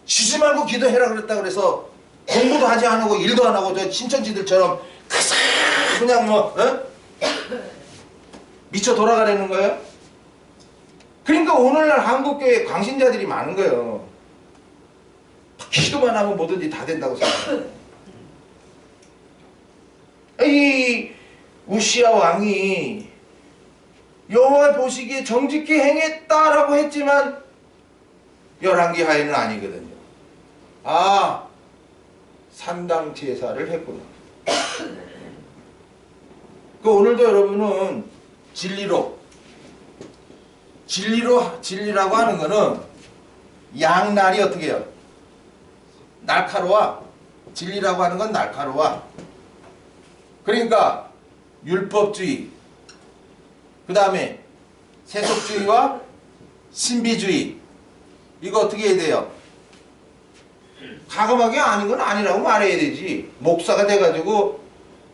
쉬지 말고 기도해라 그랬다 그래서 공부도 하지 않고 일도 안 하고 저 신천지들처럼 그냥 뭐 미쳐 돌아가려는 거예요? 그러니까 오늘날 한국교회에 광신자들이 많은 거예요. 기도만 하면 뭐든지 다 된다고 생각해요. 이 우시야 왕이 여호와 보시기에 정직히 행했다라고 했지만 열왕기 하에는 아니거든요. 산당 제사를 했구나. 오늘도 여러분은 진리라고 하는 거는 양날이 어떻게 해요? 날카로워. 진리라고 하는 건 날카로워. 그러니까 율법주의, 그 다음에 세속주의와 신비주의. 이거 어떻게 해야 돼요? 과감하게 아닌 건 아니라고 말해야 되지. 목사가 돼가지고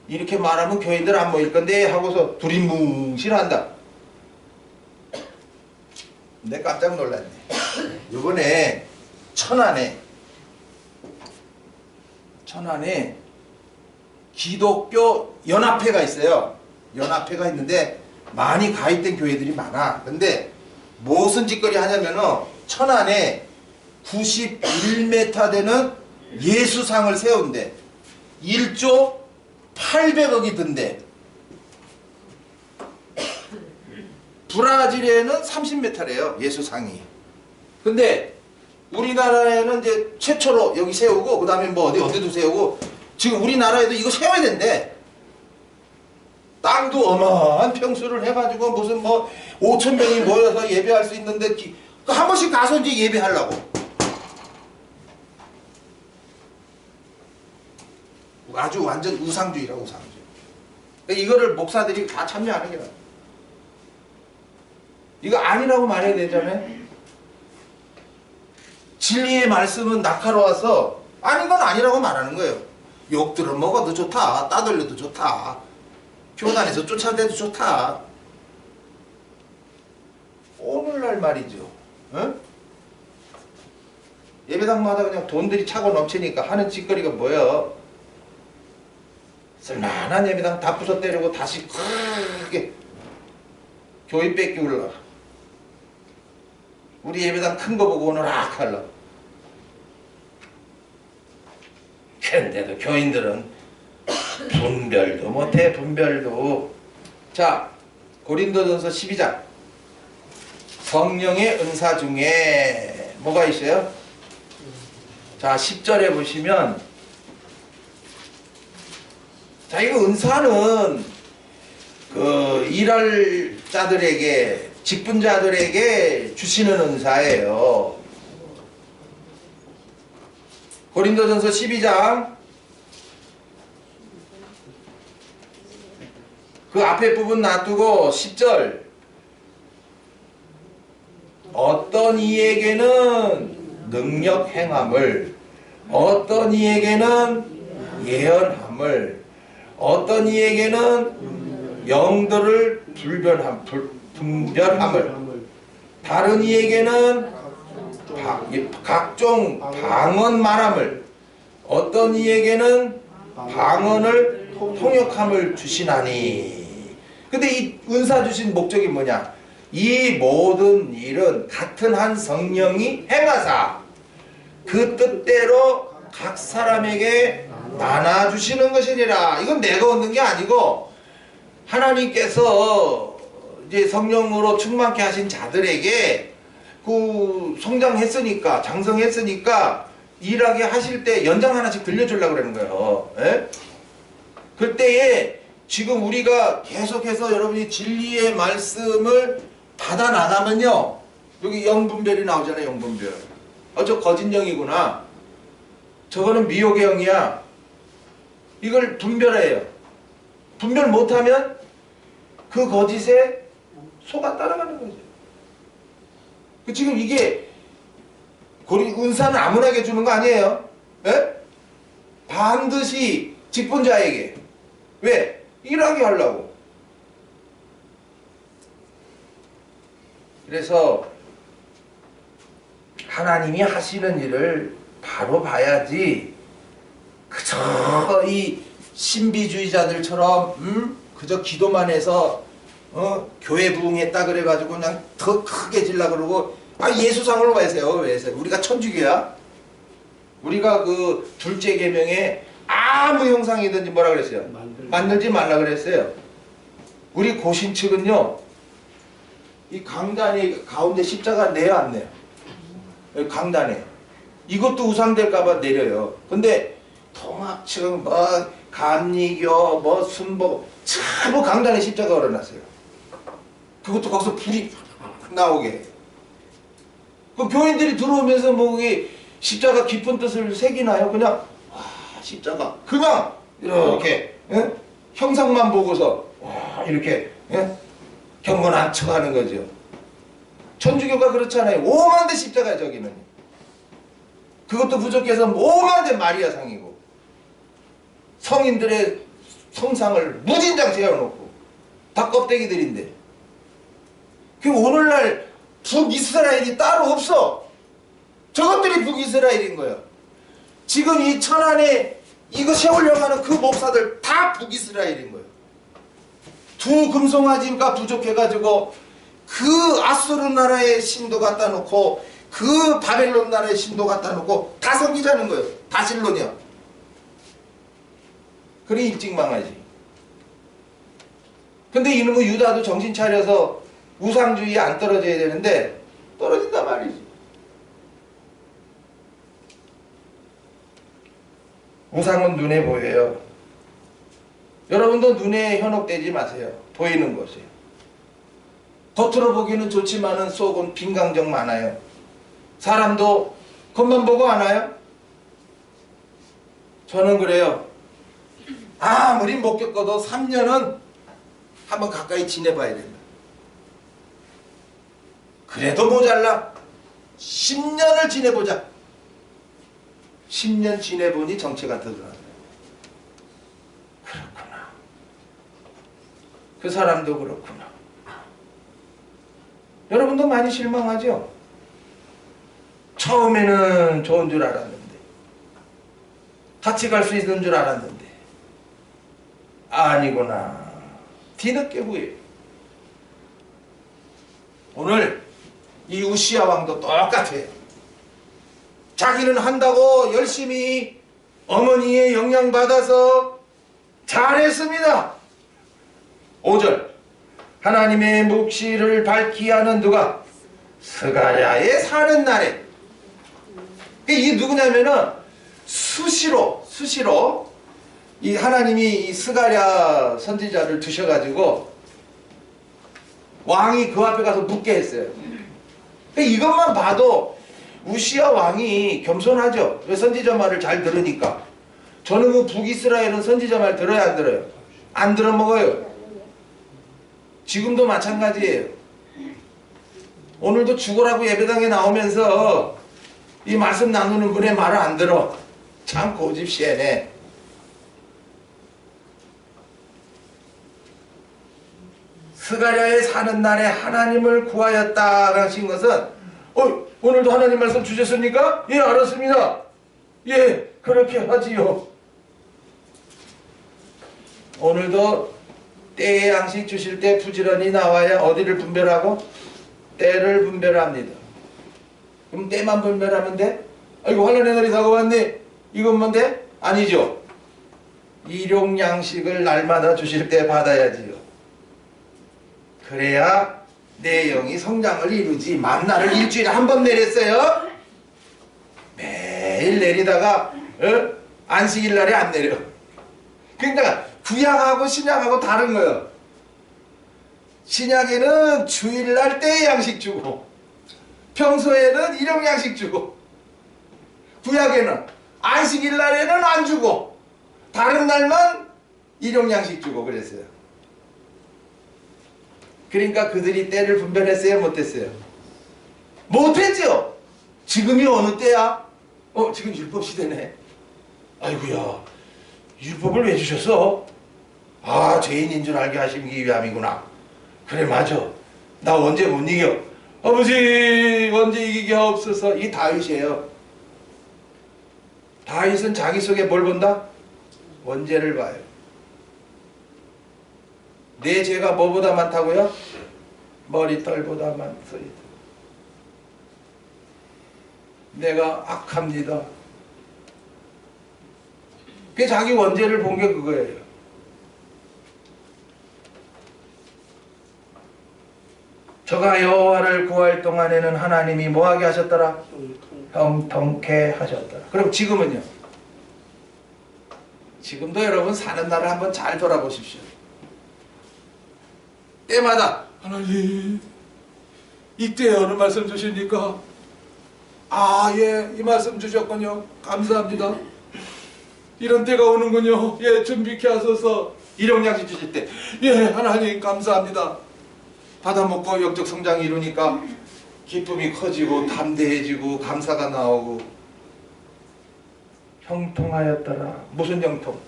이렇게 말하면 교인들 안 모일 건데 하고서 두리뭉실한다. 내 깜짝 놀랐네. 요번에 천안에 기독교 연합회가 있어요. 연합회가 있는데 많이 가입된 교회들이 많아. 근데 무슨 짓거리 하냐면은 천안에 91m 되는 예수상을 세운대. 1조 800억이 든대. 브라질에는 30m래요, 예수상이. 근데 우리나라에는 이제 최초로 여기 세우고, 그 다음에 뭐 어디도 세우고, 지금 우리나라에도 이거 세워야 된대. 땅도 어마어마한 평수를 해가지고 무슨 뭐 5,000명이 모여서 예배할 수 있는데 한 번씩 가서 이제 예배하려고. 아주 완전 우상주의라고, 우상주의. 이거를 목사들이 다 참여하는 게 나아. 이거 아니라고 말해야 되잖아요. 진리의 말씀은 날카로워서 아닌 건 아니라고 말하는 거예요. 욕들을 먹어도 좋다, 따돌려도 좋다, 교단에서 쫓아내도 좋다. 오늘날 말이죠. 어? 예배당마다 그냥 돈들이 차고 넘치니까 하는 짓거리가 뭐예요? 쓸만한 예배당 다 부숴때리고 다시 크게 교인 뺏기울라. 우리 예배당 큰 거 보고 오늘 악 할라. 그런데도 교인들은 분별도 못해, 분별도. 자, 고린도전서 12장. 성령의 은사 중에 뭐가 있어요? 자, 10절에 보시면, 자, 이거 은사는 그 일할 자들에게, 직분자들에게 주시는 은사예요. 고린도전서 12장 그 앞에 부분 놔두고 10절. 어떤 이에게는 능력 행함을, 어떤 이에게는 예언함을, 어떤 이에게는 영들을 분별함을, 다른 이에게는 각종 방언 말함을, 어떤 이에게는 방언을 통역함을 주시나니. 근데 이 은사 주신 목적이 뭐냐? 이 모든 일은 같은 한 성령이 행하사 그 뜻대로 각 사람에게 나눠주시는 것이니라. 이건 내가 얻는 게 아니고 하나님께서 이제 성령으로 충만케 하신 자들에게 그 성장했으니까, 장성했으니까 일하게 하실 때 연장 하나씩 들려주려고 그러는 거예요. 예? 그때에 지금 우리가 계속해서 여러분이 진리의 말씀을 받아 나가면요, 여기 영분별이 나오잖아요. 영분별. 저 거짓 영이구나, 저거는 미혹의 영이야. 이걸 분별해요. 분별 못하면 그 거짓에 속아 따라가는 거죠. 지금 이게 은사는 아무나게 주는 거 아니에요. 에? 반드시 직분자에게. 왜? 일하게 하려고. 그래서 하나님이 하시는 일을 바로 봐야지, 그저 이 신비주의자들처럼 그저 기도만 해서 교회 부흥했다 그래가지고 그냥 더 크게 질라 그러고, 예수상을 왜 세요? 왜 세요? 우리가 천주교야? 우리가 그 둘째 계명에 아무 형상이든지 뭐라 그랬어요? 만들지 말라 그랬어요. 우리 고신 측은요, 이 강단이 가운데 십자가 내요, 안 내요? 여기 강단에 이것도 우상될까봐 내려요. 근데 통합 측은 뭐 감리교 뭐 순복 전부 강단에 십자가 걸어놨어요. 그것도 거기서 불이 나오게. 그 교인들이 들어오면서 뭐 그게 십자가 깊은 뜻을 새기나요? 그냥 십자가 그냥 이렇게 형상만 보고서 와, 이렇게 경건한 척하는 거죠. 천주교가 그렇잖아요. 5만 대 십자가 저기는. 그것도 부족해서 5만 대 마리아 상이고 성인들의 성상을 무진장 세워놓고 다 껍데기들인데 그 오늘날 북이스라엘이 따로 없어. 저것들이 북이스라엘인 거야. 지금 이 천안에 이거 세우려고 하는 그 목사들 다 북이스라엘인 거예요. 두 금송아지가 부족해가지고 그 아수르 나라의 신도 갖다 놓고 그 바벨론 나라의 신도 갖다 놓고 다 섬기자는 거예요. 다실론이야. 그래 일찍 망하지. 근데 이놈의 유다도 정신 차려서 우상주의에 안 떨어져야 되는데 떨어진단 말이지. 우상은 눈에 보여요. 여러분도 눈에 현혹되지 마세요. 보이는 것이에요. 겉으로 보기는 좋지만은 속은 빈강정 많아요. 사람도 겉만 보고 아나요? 저는 그래요. 아무리 못 겪어도 3년은 한번 가까이 지내봐야 된다. 그래도 모자라. 10년을 지내보자. 10년 지내보니 정체가 드러난다. 그렇구나. 그 사람도 그렇구나. 여러분도 많이 실망하죠? 처음에는 좋은 줄 알았는데 같이 갈 수 있는 줄 알았는데 아니구나. 뒤늦게 후회. 오늘 이 우시야 왕도 똑같아요. 자기는 한다고 열심히 어머니의 영향받아서 잘했습니다. 5절 하나님의 묵시를 밝히 하는 누가? 스가랴의 사는 날에. 이게 누구냐면은 수시로 이 하나님이 이 스가랴 선지자를 두셔가지고 왕이 그 앞에 가서 묻게 했어요. 이것만 봐도 우시야 왕이 겸손하죠. 왜? 선지자 말을 잘 들으니까. 저는 그 북이스라엘은 선지자 말 들어야 안 들어요? 안 들어먹어요. 지금도 마찬가지예요. 오늘도 죽으라고 예배당에 나오면서 이 말씀 나누는 분의 말을 안 들어. 참 고집시하네. 스가랴의 사는 날에 하나님을 구하였다 하신 것은 오늘도 하나님 말씀 주셨습니까? 예, 알았습니다. 예, 그렇게 하지요. 오늘도 때의 양식 주실 때 부지런히 나와야 어디를 분별하고? 때를 분별합니다. 그럼 때만 분별하면 돼? 아이고 환란의 날이 다가왔네. 이것만 돼? 아니죠. 일용 양식을 날마다 주실 때 받아야지요. 그래야 내 영이 성장을 이루지. 만나를 일주일에 한 번 내렸어요. 매일 내리다가 안식일 날에 안 내려. 그러니까 구약하고 신약하고 다른 거예요. 신약에는 주일날 때의 양식 주고 평소에는 일용 양식 주고 구약에는 안식일 날에는 안 주고 다른 날만 일용 양식 주고 그랬어요. 그러니까 그들이 때를 분별했어요? 못했어요? 못했죠. 지금이 어느 때야? 지금 율법 시대네. 아이고야, 율법을 왜 주셨어? 아, 죄인인 줄 알게 하시기 위함이구나. 그래, 맞아. 나 언제 못 이겨. 아버지, 언제 이기게 하옵소서. 이 다윗이에요. 다윗은 자기 속에 뭘 본다? 원죄를 봐요. 내 죄가 뭐보다 많다고요? 머리털보다 많소이다. 내가 악합니다. 그 자기 원죄를 본 게 그거예요. 저가 여호와를 구할 동안에는 하나님이 뭐하게 하셨더라? 형통케 하셨더라. 그럼 지금은요? 지금도 여러분 사는 날을 한번 잘 돌아보십시오. 때마다 하나님 이때 어느 말씀 주십니까? 아, 예, 이 말씀 주셨군요. 감사합니다. 이런 때가 오는군요. 예, 준비케 하소서. 일용양식 주실 때 예 하나님 감사합니다. 받아먹고 영적 성장이 이루니까 기쁨이 커지고 담대해지고 감사가 나오고 형통하였더라. 무슨 형통?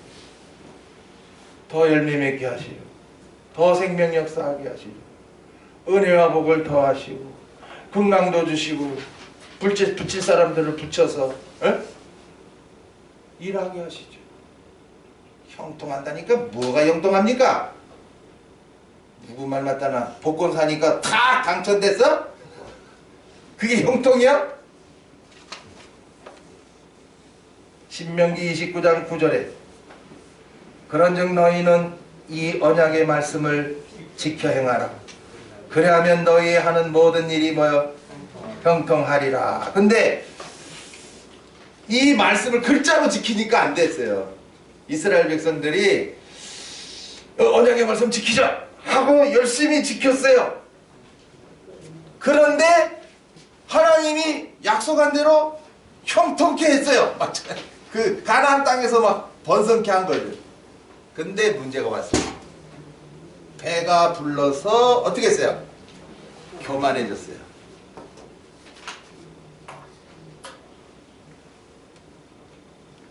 더 열매 맺게 하시고 더 생명력 쌓게 하시고 은혜와 복을 더하시고 건강도 주시고 붙일 사람들을 붙여서 일하게 하시죠. 형통한다니까 뭐가 형통합니까? 누구 말 맞다나 복권 사니까 다 당첨됐어? 그게 형통이야? 신명기 29장 9절에 그런즉 너희는 이 언약의 말씀을 지켜 행하라. 그래야면 너희 하는 모든 일이 뭐요? 형통하리라. 근데 이 말씀을 글자로 지키니까 안 됐어요. 이스라엘 백성들이 언약의 말씀 지키자 하고 열심히 지켰어요. 그런데 하나님이 약속한 대로 형통케 했어요. 막 그 가나안 땅에서 막 번성케 한 거죠. 근데 문제가 왔어요. 배가 불러서 어떻게 했어요? 교만해졌어요.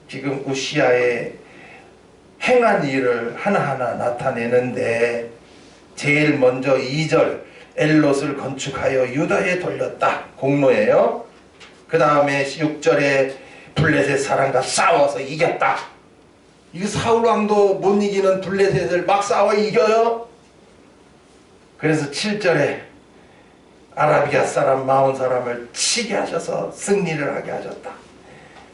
지금 우시아의 행한 일을 하나하나 나타내는데 제일 먼저 2절 엘롯을 건축하여 유다에 돌렸다. 공로예요. 그 다음에 6절에 블레셋 사람과 싸워서 이겼다. 이 사울왕도 못 이기는 블레셋을 막 싸워 이겨요. 그래서 7절에 아라비아 사람 40사람을 치게 하셔서 승리를 하게 하셨다.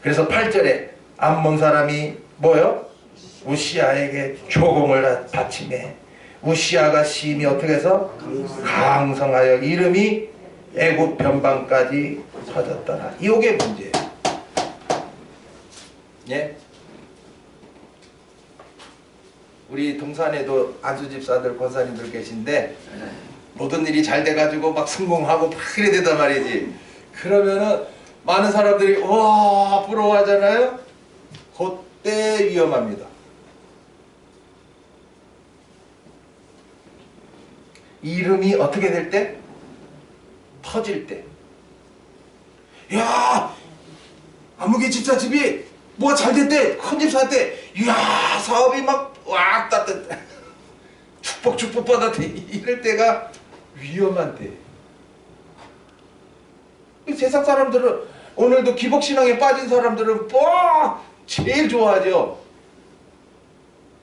그래서 8절에 암몬 사람이 뭐요? 우시아에게 조공을 바치매 우시아가 심히 어떻게 해서 강성하여 이름이 애굽 변방까지 퍼졌더라. 이게 문제예요. 예? 우리 동산에도 안수집사들 권사님들 계신데 모든 일이 잘 돼가지고 막 성공하고 막 이래 되단 말이지. 그러면은 많은 사람들이 와 부러워하잖아요. 그때 위험합니다. 이름이 어떻게 될 때? 터질 때. 야 아무개 집사 집이 뭐가 잘 됐대. 큰 집 샀대. 이야 사업이 막 왔다 축복 받았대. 이럴 때가 위험한 때. 세상 사람들은 오늘도 기복신앙에 빠진 사람들은 뭐 제일 좋아하죠.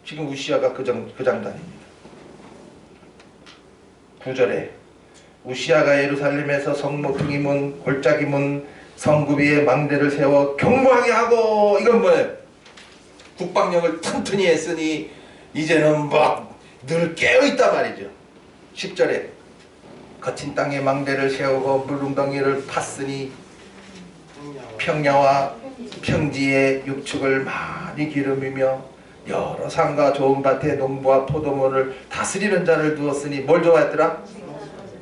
지금 우시아가 그 장단입니다. 9절에 우시아가 예루살렘에서 성모퉁이문 골짜기문 성구 위에 망대를 세워 경고하게 하고, 이건 뭐예요? 국방력을 튼튼히 했으니 이제는 막 늘 깨어있단 말이죠. 10절에 거친 땅에 망대를 세우고 물웅덩이를 팠으니 평야와 평지에 육축을 많이 기름이며 여러 산과 좋은 밭에 농부와 포도원을 다스리는 자를 두었으니 뭘 좋아했더라?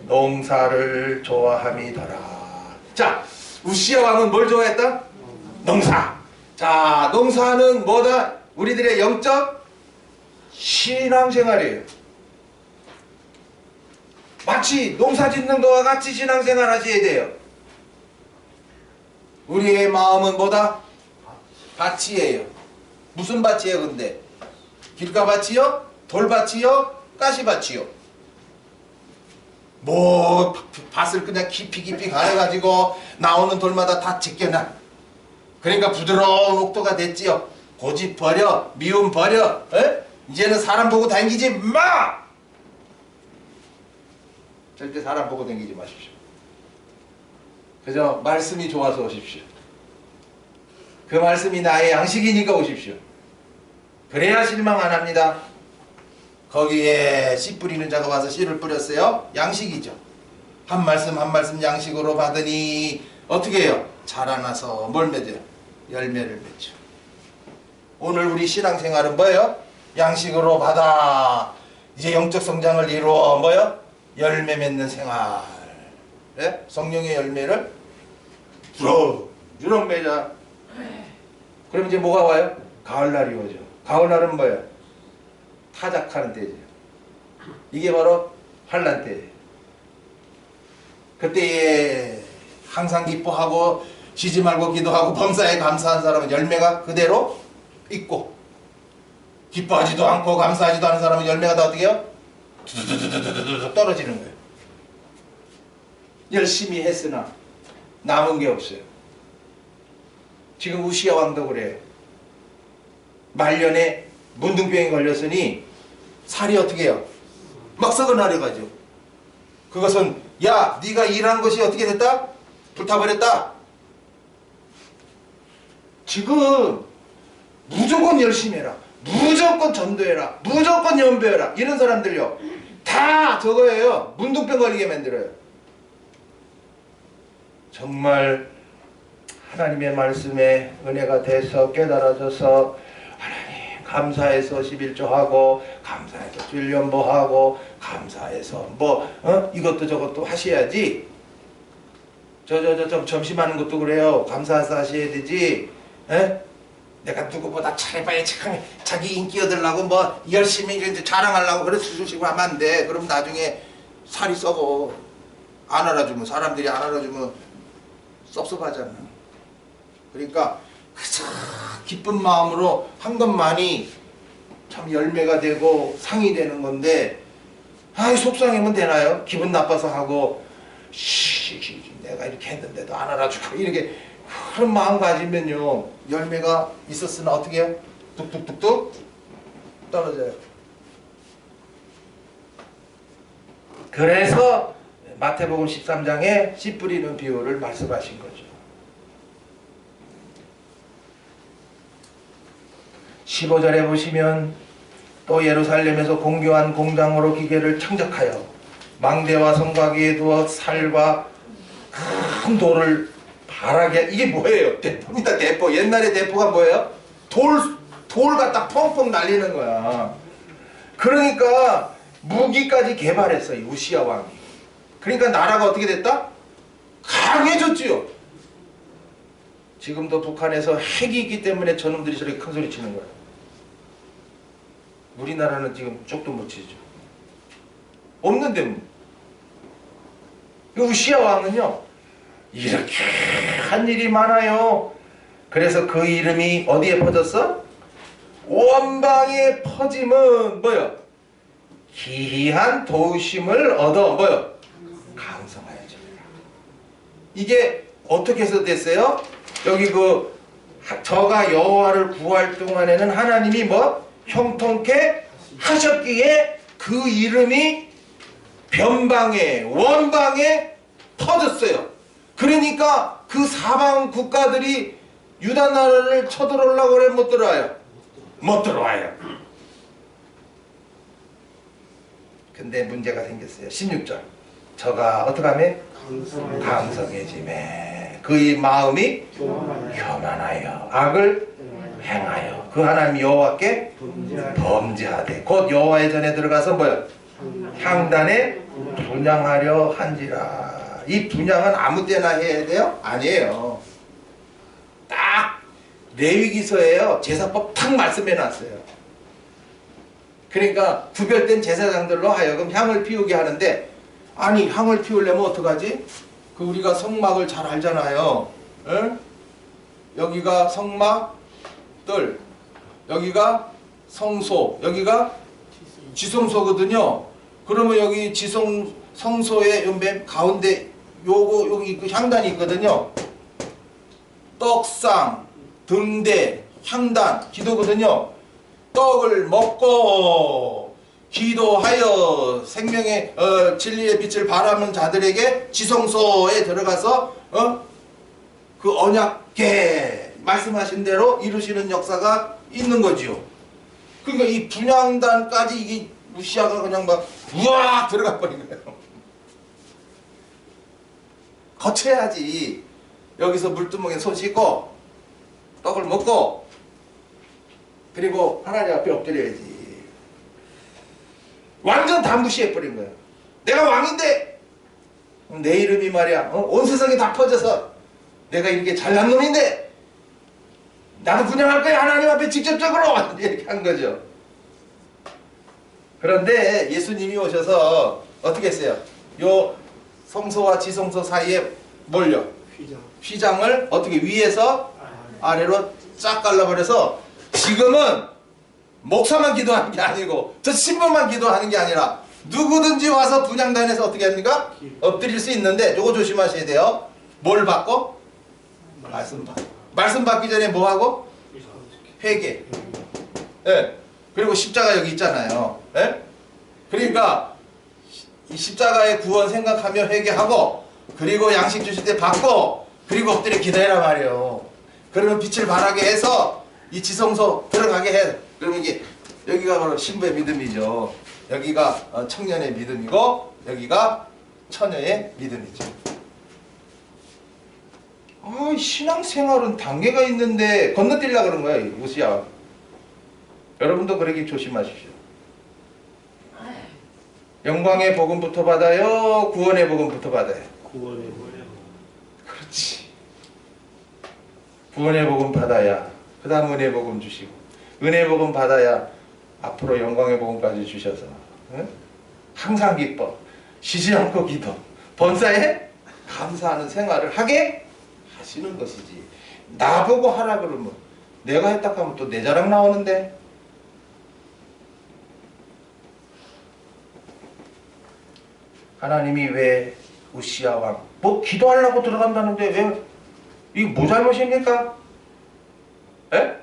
농사를 좋아함이더라. 자, 우시아 왕은 뭘 좋아했다? 농사. 자, 농사는 뭐다? 우리들의 영적 신앙생활이에요. 마치 농사 짓는 거와 같이 신앙생활 하셔야 돼요. 우리의 마음은 뭐다? 밭이에요. 무슨 밭이에요 근데? 길가밭이요? 돌밭이요? 가시밭이요? 뭐 밭을 그냥 깊이 가려가지고 나오는 돌마다 다 제껴놔. 그러니까 부드러운 옥토가 됐지요. 고집 버려, 미움 버려. 에? 이제는 사람 보고 다니지 마! 절대 사람 보고 다니지 마십시오. 그저 말씀이 좋아서 오십시오. 그 말씀이 나의 양식이니까 오십시오. 그래야 실망 안 합니다. 거기에 씨 뿌리는 자가 와서 씨를 뿌렸어요. 양식이죠. 한 말씀 한 말씀 양식으로 받으니 어떻게 해요? 자라나서 뭘 맺어요? 열매를 맺죠. 오늘 우리 신앙생활은 뭐예요? 양식으로 받아. 이제 영적 성장을 이루어 뭐예요? 열매 맺는 생활. 네? 성령의 열매를 주렁주렁 맺어. 그럼 이제 뭐가 와요? 가을날이 오죠. 가을날은 뭐예요? 타작하는 때죠. 이게 바로 환란 때예요. 그때에 항상 기뻐하고 쉬지 말고 기도하고 범사에 감사한 사람은 열매가 그대로 있고, 기뻐하지도 않고 감사하지도 않은 사람은 열매가 다 어떻게 해요? 두두두두두두 떨어지는 거예요. 열심히 했으나 남은 게 없어요. 지금 우시야 왕도 그래요. 말년에 문둥병이 걸렸으니 살이 어떻게 해요? 막 썩어나려가죠. 그것은 야 네가 일한 것이 어떻게 됐다? 불타버렸다. 지금 무조건 열심히 해라, 무조건 전도해라, 무조건 연배해라, 이런 사람들요 다 저거예요. 문둥병 걸리게 만들어요. 정말 하나님의 말씀에 은혜가 돼서 깨달아져서 하나님 감사해서 11조하고 감사해서 주일연보하고 감사해서 이것도 저것도 하셔야지. 저 점심하는 것도 그래요. 감사해서 하셔야 되지. 에? 내가 누구보다 잘해봐야 자기 인기 얻으려고 열심히 이제 자랑하려고 그래서 수식을 하면 안 돼. 그럼 나중에 살이 썩어. 안 알아주면, 사람들이 안 알아주면 섭섭하잖아. 그러니까 그저 기쁜 마음으로 한 것만이 참 열매가 되고 상이 되는 건데, 속상하면 되나요? 기분 나빠서 하고 내가 이렇게 했는데도 안 알아주고 이렇게 그런 마음 가지면요 열매가 있었으나 어떻게 해요? 뚝뚝뚝뚝 떨어져요. 그래서 마태복음 13장에 씨 뿌리는 비유를 말씀하신 거죠. 15절에 보시면 또 예루살렘에서 공교한 공장으로 기계를 창작하여 망대와 성곽 위에 두어 살과 큰 돌을 바라게. 이게 뭐예요? 대포입니다. 대포. 옛날에 대포가 뭐예요? 돌 갖다 펑펑 날리는 거야. 그러니까 무기까지 개발했어요, 우시야 왕이. 그러니까 나라가 어떻게 됐다? 강해졌지요. 지금도 북한에서 핵이 있기 때문에 저놈들이 저렇게 큰 소리 치는 거야. 우리나라는 지금 쪽도 못 치죠. 없는데 뭐. 우시야 왕은요 이렇게 한 일이 많아요. 그래서 그 이름이 어디에 퍼졌어? 원방에 퍼짐은 뭐요? 기이한 도우심을 얻어 뭐요? 강성하여져. 이게 어떻게 해서 됐어요? 여기 저가 여호와를 구할 동안에는 하나님이 형통케 하셨기에 그 이름이 변방에 원방에 퍼졌어요. 그러니까 그 사방 국가들이 유다 나라를 쳐들어오려고 그래? 못 들어와요? 못 들어와요. 근데 문제가 생겼어요. 16절 저가 어떻게 하면? 강성해지매 그의 마음이 교만하여 악을 행하여 그 하나님 여호와께 범죄하되 곧 여호와의 전에 들어가서 향단에 분향하려 한지라. 이 분향은 아무 때나 해야 돼요? 아니에요. 딱 레위기서에요 제사법 탁 말씀해 놨어요. 그러니까 구별된 제사장들로 하여금 향을 피우게 하는데, 아니 향을 피우려면 어떡하지? 우리가 성막을 잘 알잖아요. 에? 여기가 성막들, 여기가 성소, 여기가 지성소거든요. 그러면 여기 성소의 맨 가운데 여기 그 향단이 있거든요. 떡상, 등대, 향단, 기도거든요. 떡을 먹고 기도하여 생명의 진리의 빛을 바라는 자들에게 지성소에 들어가서 그 언약궤 말씀하신 대로 이루시는 역사가 있는 거지요. 그러니까 이 분향단까지 이게 우시아가 그냥 우와 들어가 버린 거예요. 거쳐야지. 여기서 물두멍에 손 씻고 떡을 먹고 그리고 하나님 앞에 엎드려야지. 완전 다 무시해버린 거예요. 내가 왕인데 내 이름이 말이야 온 세상에 다 퍼져서 내가 이렇게 잘난 놈인데 나도 분양할 거야 하나님 앞에 직접적으로 이렇게 한 거죠. 그런데 예수님이 오셔서 어떻게 했어요? 요 성소와 지성소 사이에 뭘요? 휘장을 어떻게 위에서 아래로 쫙 갈라버려서 지금은 목사만 기도하는 게 아니고 저 신부만 기도하는 게 아니라 누구든지 와서 분향단에서 어떻게 합니까? 엎드릴 수 있는데 요거 조심하셔야 돼요. 뭘 받고? 말씀 받고. 말씀 받기 전에 뭐 하고? 회개. 예. 그리고 십자가 여기 있잖아요. 예? 그러니까 이 십자가의 구원 생각하며 회개하고 그리고 양식 주실 때 받고 그리고 엎드려 기도해라 말이에요. 그러면 빛을 발하게 해서 이 지성소 들어가게 해. 그러면 이게 여기가 바로 신부의 믿음이죠. 여기가 청년의 믿음이고 여기가 처녀의 믿음이죠. 아, 신앙생활은 단계가 있는데 건너뛰려고 그런 거야, 우시야. 여러분도 그러기 조심하십시오. 영광의 복음부터 받아요? 구원의 복음부터 받아요? 구원의 복음. 그렇지. 구원의 복음 받아야 그 다음 은혜 복음 주시고 은혜 복음 받아야 앞으로 영광의 복음까지 주셔서 응? 항상 기뻐 쉬지 않고 기도 번사에 감사하는 생활을 하게 하시는 것이지. 나보고 하라 그러면 내가 했다 하면 또 내 자랑 나오는데. 하나님이 왜 우시야 왕 뭐 기도하려고 들어간다는데 왜 이게 뭐 잘못입니까? 에?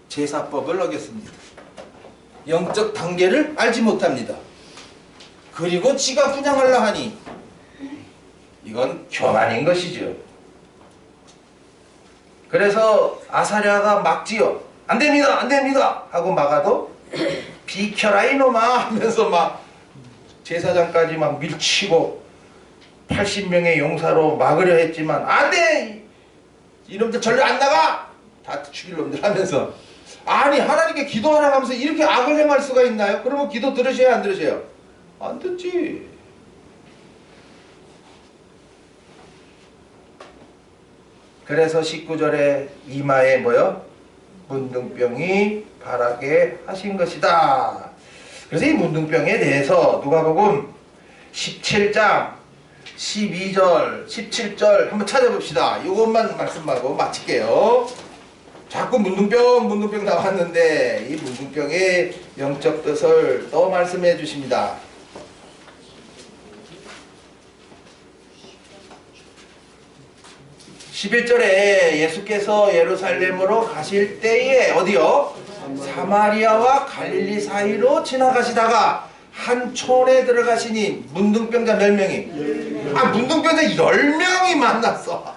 제사법을 어겼습니다. 영적 단계를 알지 못합니다. 그리고 지가 분양하려 하니 이건 교만인 것이죠. 그래서 아사랴가 막지요. 안됩니다 안됩니다 하고 막아도 비켜라 이놈아 하면서 막 제사장까지 막 밀치고 80명의 용사로 막으려 했지만 안돼 이놈들 절로 안 나가 다 죽일 놈들 하면서 아니 하나님께 기도하라 하면서 이렇게 악을 행할 수가 있나요? 그러면 기도 들으셔야 안 들으셔요? 안 듣지. 그래서 19절에 이마에 뭐요? 문둥병이 바라게 하신 것이다. 그래서 이 문둥병에 대해서 누가복음 17장 12절 17절 한번 찾아봅시다. 이것만 말씀하고 마칠게요. 자꾸 문둥병 나왔는데 이 문둥병의 영적 뜻을 또 말씀해 주십니다. 11절에 예수께서 예루살렘으로 가실 때에 어디요? 사마리아와 갈릴리 사이로 지나가시다가 한 촌에 들어가시니 문둥병자 몇 명이? 문둥병자 10명이 만났어.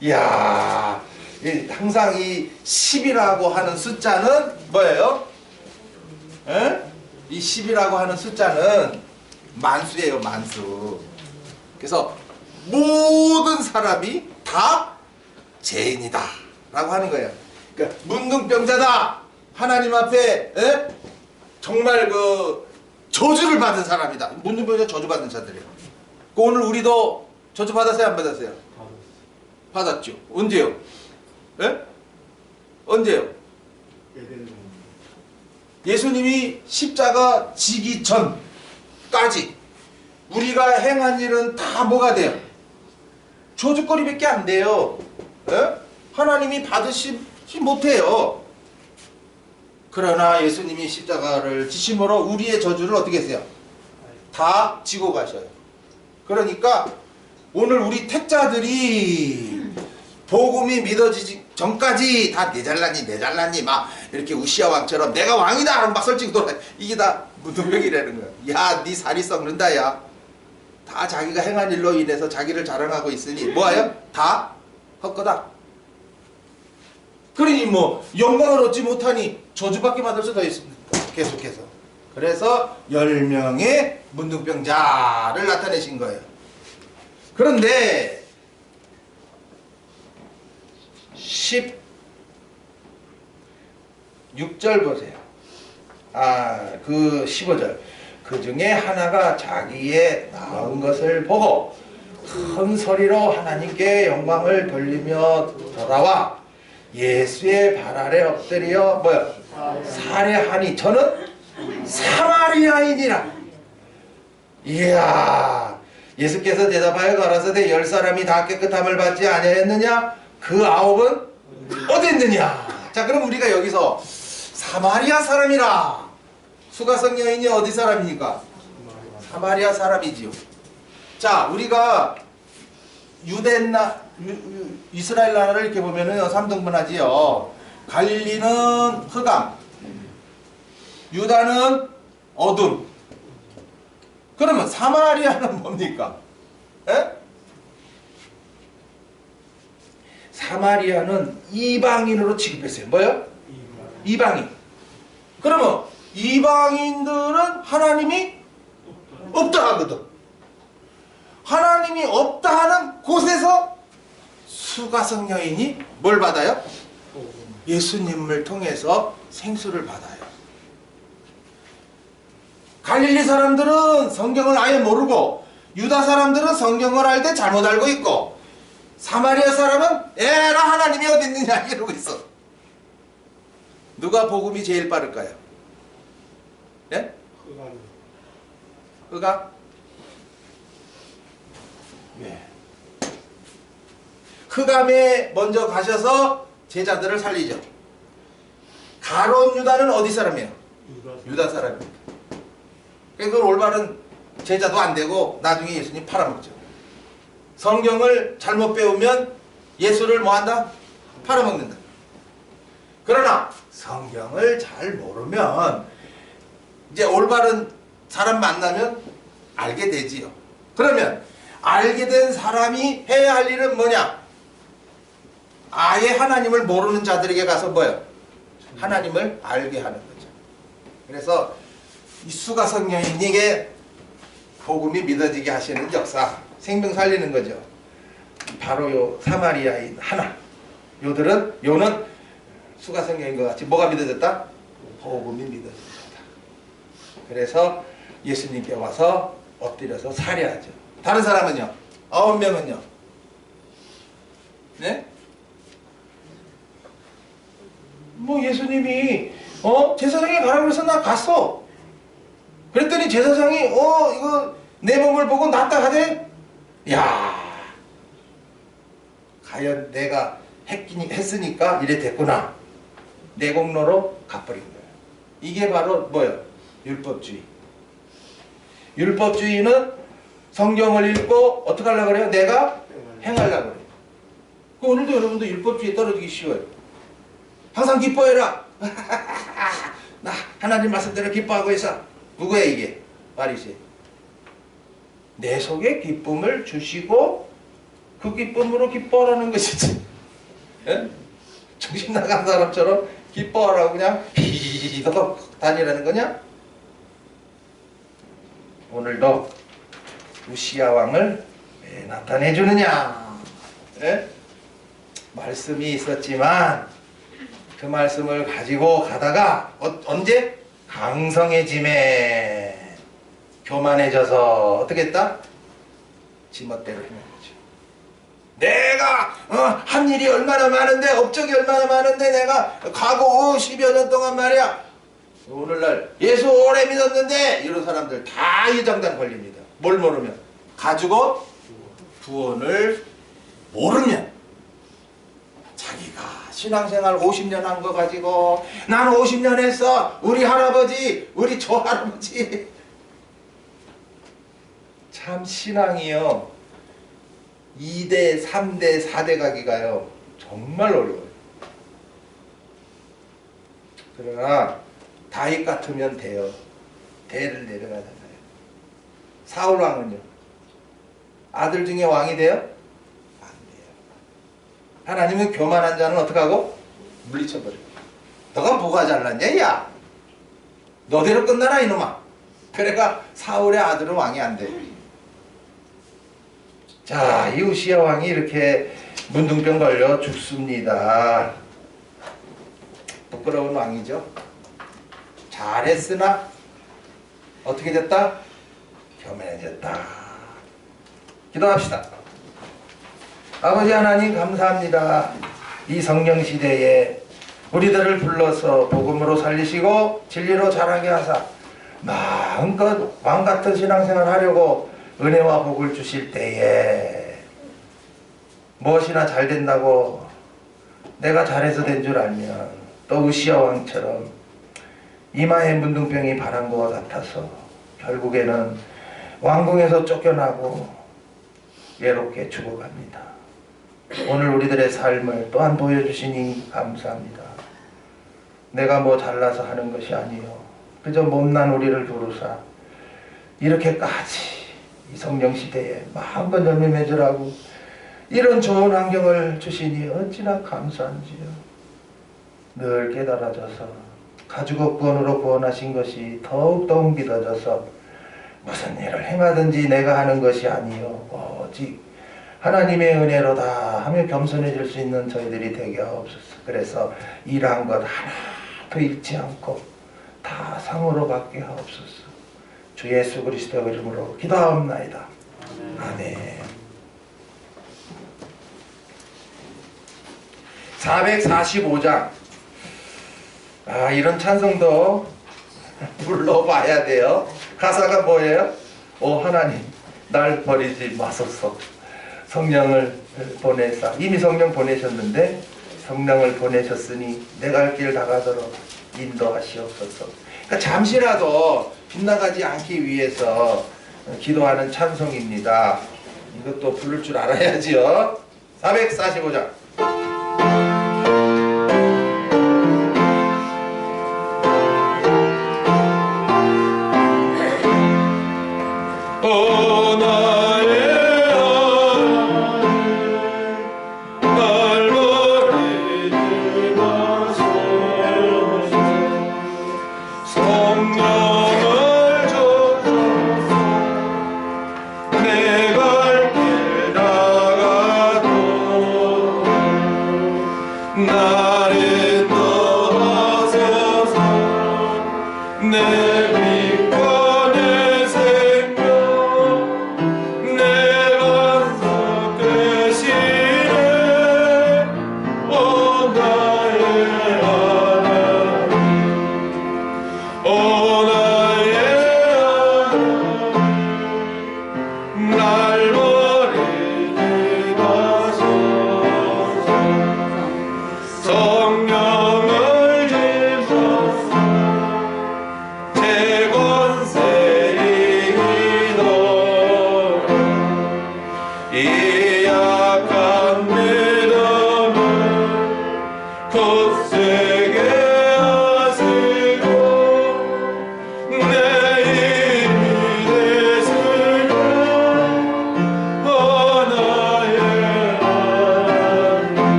이야, 항상 이 10이라고 하는 숫자는 뭐예요? 에? 이 10이라고 하는 숫자는 만수예요, 만수. 그래서 모든 사람이 다 죄인이다 라고 하는 거예요. 그러니까 문둥병자다. 하나님 앞에 정말 그 저주를 받은 사람이다. 문둥병자 저주받은 자들이에요. 오늘 우리도 저주 받았어요? 안 받았어요? 받았죠. 언제요? 언제요? 예수님이 십자가 지기 전까지 우리가 행한 일은 다 뭐가 돼요? 저주거리밖에 안 돼요. 하나님이 받으시지 못해요. 그러나 예수님이 십자가를 지심으로 우리의 저주를 어떻게 했어요? 다 지고 가셔요. 그러니까 오늘 우리 택자들이 복음이 믿어지기 전까지 다 내 잘났니 막 이렇게 우시아 왕처럼 내가 왕이다 하고 막 설치고 돌아. 이게 다 문둥병이라는 거야. 야, 네 살이 썩는다 야. 다 자기가 행한 일로 인해서 자기를 자랑하고 있으니 뭐예요? 다 헛거다. 그러니 뭐 영광을 얻지 못하니 저주밖에 받을 수도 있습니다. 계속해서. 그래서 10명의 문둥병자를 나타내신 거예요. 그런데 16절 보세요. 그 15절. 그 중에 하나가 자기의 나은 것을 보고 큰 소리로 하나님께 영광을 돌리며 돌아와 예수의 발 아래 엎드려 살해하니 저는 사마리아인이라. 이야, 예수께서 대답하여 가라사대 10사람이 다 깨끗함을 받지 아니하였느냐? 그 9은 어디 있느냐? 자, 그럼 우리가 여기서 사마리아 사람이라. 수가성 여인이 어디 사람입니까? 사마리아 사람이지요. 자, 우리가 이스라엘 나라를 이렇게 보면은 3등분하지요. 갈릴리는 흑암, 유다는 어둠. 그러면 사마리아는 뭡니까? 에? 사마리아는 이방인으로 취급했어요. 뭐요? 이방인. 그러면 이방인들은 하나님이 없다 하거든. 하나님이 없다 하는 곳에서 수가성 여인이 뭘 받아요? 예수님을 통해서 생수를 받아요. 갈릴리 사람들은 성경을 아예 모르고, 유다 사람들은 성경을 알 때 잘못 알고 있고, 사마리아 사람은 에라 하나님이 어디 있느냐 이러고 있어. 누가 복음이 제일 빠를까요? 예? 흑암? 예. 흑암에 먼저 가셔서 제자들을 살리죠. 가룟 유다는 어디 사람이에요? 유다 사람입니다. 그러니까 올바른 제자도 안 되고 나중에 예수님 팔아먹죠. 성경을 잘못 배우면 예수를 뭐한다? 팔아먹는다. 그러나 성경을 잘 모르면 이제 올바른 사람 만나면 알게 되지요. 그러면 알게 된 사람이 해야 할 일은 뭐냐? 아예 하나님을 모르는 자들에게 가서 뭐예요? 하나님을 알게 하는 거죠. 그래서 이 수가성 여인에게 복음이 믿어지게 하시는 역사, 생명 살리는 거죠. 바로 요 사마리아인 하나. 요는 수가성 여인과 같이 뭐가 믿어졌다? 복음이 믿어졌다. 그래서 예수님께 와서 엎드려서 살해하죠. 다른 사람은요? 9명은요? 네? 뭐 예수님이 제사장에 가라고 그래서 나 갔어. 그랬더니 제사장이 이거 내 몸을 보고 낫다 하대. 야, 과연 내가 했으니까 이래 됐구나. 내 공로로 갚버린 거예요. 이게 바로 뭐예요? 율법주의. 율법주의는 성경을 읽고 어떻게 하려고 그래요? 내가 행하려고 그래요. 오늘도 여러분도 율법주의에 떨어지기 쉬워요. 항상 기뻐해라. 나 하나님 말씀대로 기뻐하고 있어. 누구야 이게? 말이지. 내 속에 기쁨을 주시고 그 기쁨으로 기뻐하라는 것이지. 예? 정신 나간 사람처럼 기뻐하라고 그냥 히히히히도 다니라는 거냐? 오늘도 우시야 왕을 왜 나타내 주느냐? 예? 말씀이 있었지만 그 말씀을 가지고 가다가 언제? 강성해짐에 교만해져서 어떻게 했다? 지멋대로 행한 거죠. 내가 한 일이 얼마나 많은데, 업적이 얼마나 많은데 내가 과거 50여 년 동안 말이야 오늘날 예수 오래 믿었는데 이런 사람들 다 이 장단 걸립니다. 뭘 모르면? 가지고 구원을 모르면 자기가 신앙생활 50년 한 거 가지고 나는 50년 했어. 우리 할아버지, 우리 조할아버지. 참 신앙이요. 2대, 3대, 4대 가기가요. 정말 어려워요. 그러나 다윗 같으면 돼요. 대를 내려가잖아요. 사울 왕은요. 아들 중에 왕이 돼요? 안 돼요. 하나님은 교만한 자는 어떻게 하고? 물리쳐버려요. 너가 뭐가 잘났냐 야. 너대로 끝나라 이놈아. 그래가 사울의 아들은 왕이 안 돼. 자, 이 우시야 왕이 이렇게 문둥병 걸려 죽습니다. 부끄러운 왕이죠. 잘했으나 어떻게 됐다? 교만해졌다. 기도합시다. 아버지 하나님 감사합니다. 이 성령시대에 우리들을 불러서 복음으로 살리시고 진리로 자라게 하사 마음껏 왕같은 신앙생활 하려고 은혜와 복을 주실 때에 무엇이나 잘 된다고 내가 잘해서 된 줄 알면 또 우시아 왕처럼 이마에 문둥병이 바란 것 같아서 결국에는 왕궁에서 쫓겨나고 외롭게 죽어갑니다. 오늘 우리들의 삶을 또한 보여주시니 감사합니다. 내가 뭐 잘나서 하는 것이 아니요 그저 못난 우리를 부르사 이렇게까지 이 성령시대에 마음껏 열매 맺으라고 이런 좋은 환경을 주시니 어찌나 감사한지요. 늘 깨달아져서 가죽업 구원으로 구원하신 것이 더욱더 믿어져서 무슨 일을 행하든지 내가 하는 것이 아니요 오직 하나님의 은혜로다 하며 겸손해질 수 있는 저희들이 되게 하옵소서. 그래서 일한 것 하나도 잃지 않고 다 상으로 받게 하옵소서. 주 예수 그리스도의 이름으로 기도하옵나이다. 아멘. 445장. 이런 찬송도 불러봐야 돼요. 가사가 뭐예요? 오 하나님 날 버리지 마소서. 성령을 보내사 이미 성령 보내셨는데 성령을 보내셨으니 내 갈 길 다가도록 인도하시옵소서. 그러니까 잠시라도 빗나가지 않기 위해서 기도하는 찬송입니다. 이것도 부를 줄 알아야지요. 445장.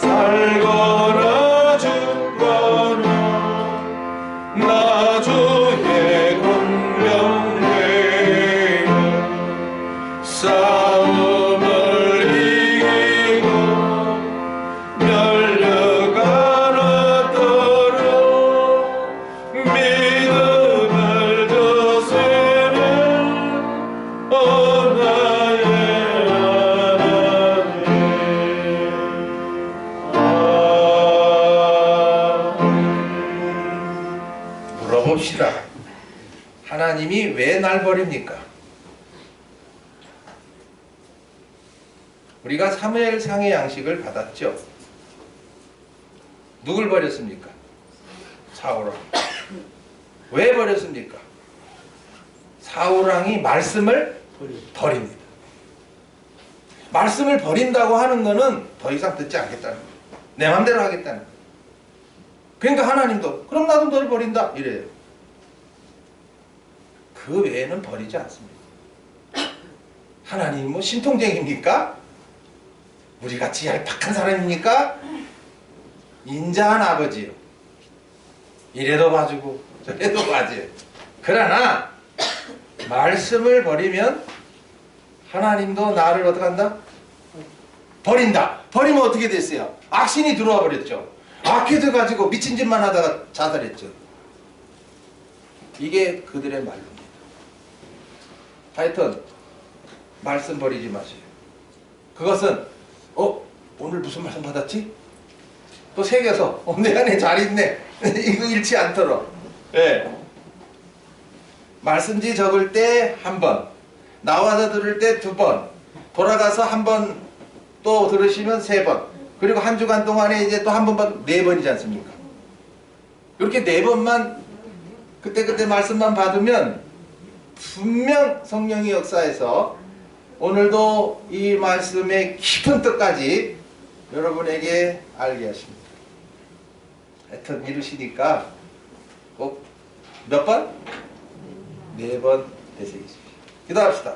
살거라 봅시다. 하나님이 왜 날 버립니까? 우리가 사무엘상의 양식을 받았죠. 누굴 버렸습니까? 사울왕. 왜 버렸습니까? 사울왕이 말씀을 버립니다. 말씀을 버린다고 하는 것은 더 이상 듣지 않겠다는 거예요. 내 맘대로 하겠다는 거예요. 그러니까 하나님도 그럼 나도 너를 버린다 이래요. 그 외에는 버리지 않습니다. 하나님은 뭐 신통쟁입니까? 우리같이 얄팍한 사람입니까? 인자한 아버지요. 이래도 봐주고 저래도 봐줘요. 그러나 말씀을 버리면 하나님도 나를 어떻게 한다? 버린다. 버리면 어떻게 됐어요? 악신이 들어와 버렸죠. 악해져 가지고 미친 짓만 하다가 자살했죠. 이게 그들의 말입니다. 하여튼 말씀 버리지 마세요. 그것은 오늘 무슨 말씀 받았지? 또 새겨서 내 안에 잘 있네. 이거 잃지 않도록. 예. 말씀지 적을 때 한 번, 나와서 들을 때 두 번, 돌아가서 한 번 또 들으시면 세 번, 그리고 한 주간 동안에 이제 또 한 번만 네 번이지 않습니까? 이렇게 네 번만 그때 말씀만 받으면 분명 성령의 역사에서 오늘도 이 말씀의 깊은 뜻까지 여러분에게 알게 하십니다. 하여튼 이루시니까 꼭 몇 번? 네 번 되새기십시오. 기도합시다.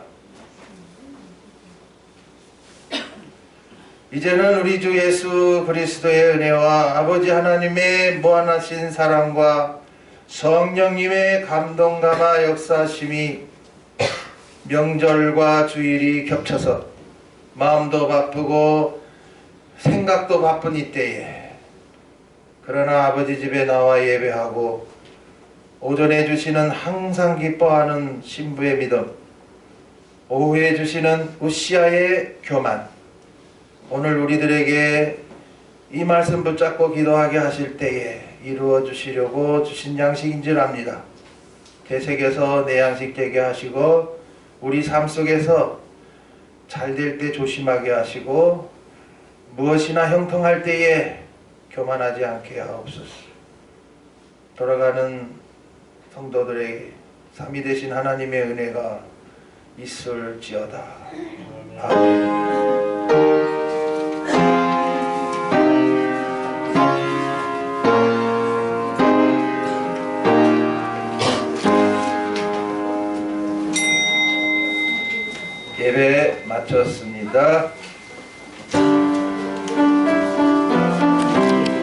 이제는 우리 주 예수 그리스도의 은혜와 아버지 하나님의 무한하신 사랑과 성령님의 감동감화 역사심이 명절과 주일이 겹쳐서 마음도 바쁘고 생각도 바쁜 이때에 그러나 아버지 집에 나와 예배하고 오전에 주시는 항상 기뻐하는 신부의 믿음, 오후에 주시는 우시아의 교만, 오늘 우리들에게 이 말씀 붙잡고 기도하게 하실 때에 이루어 주시려고 주신 양식인 줄 압니다. 되새겨서 내 양식 되게 하시고 우리 삶 속에서 잘 될 때 조심하게 하시고 무엇이나 형통할 때에 교만하지 않게 하옵소서. 돌아가는 성도들에게 삼위 되신 하나님의 은혜가 있을지어다. 아멘. 예배 마쳤습니다.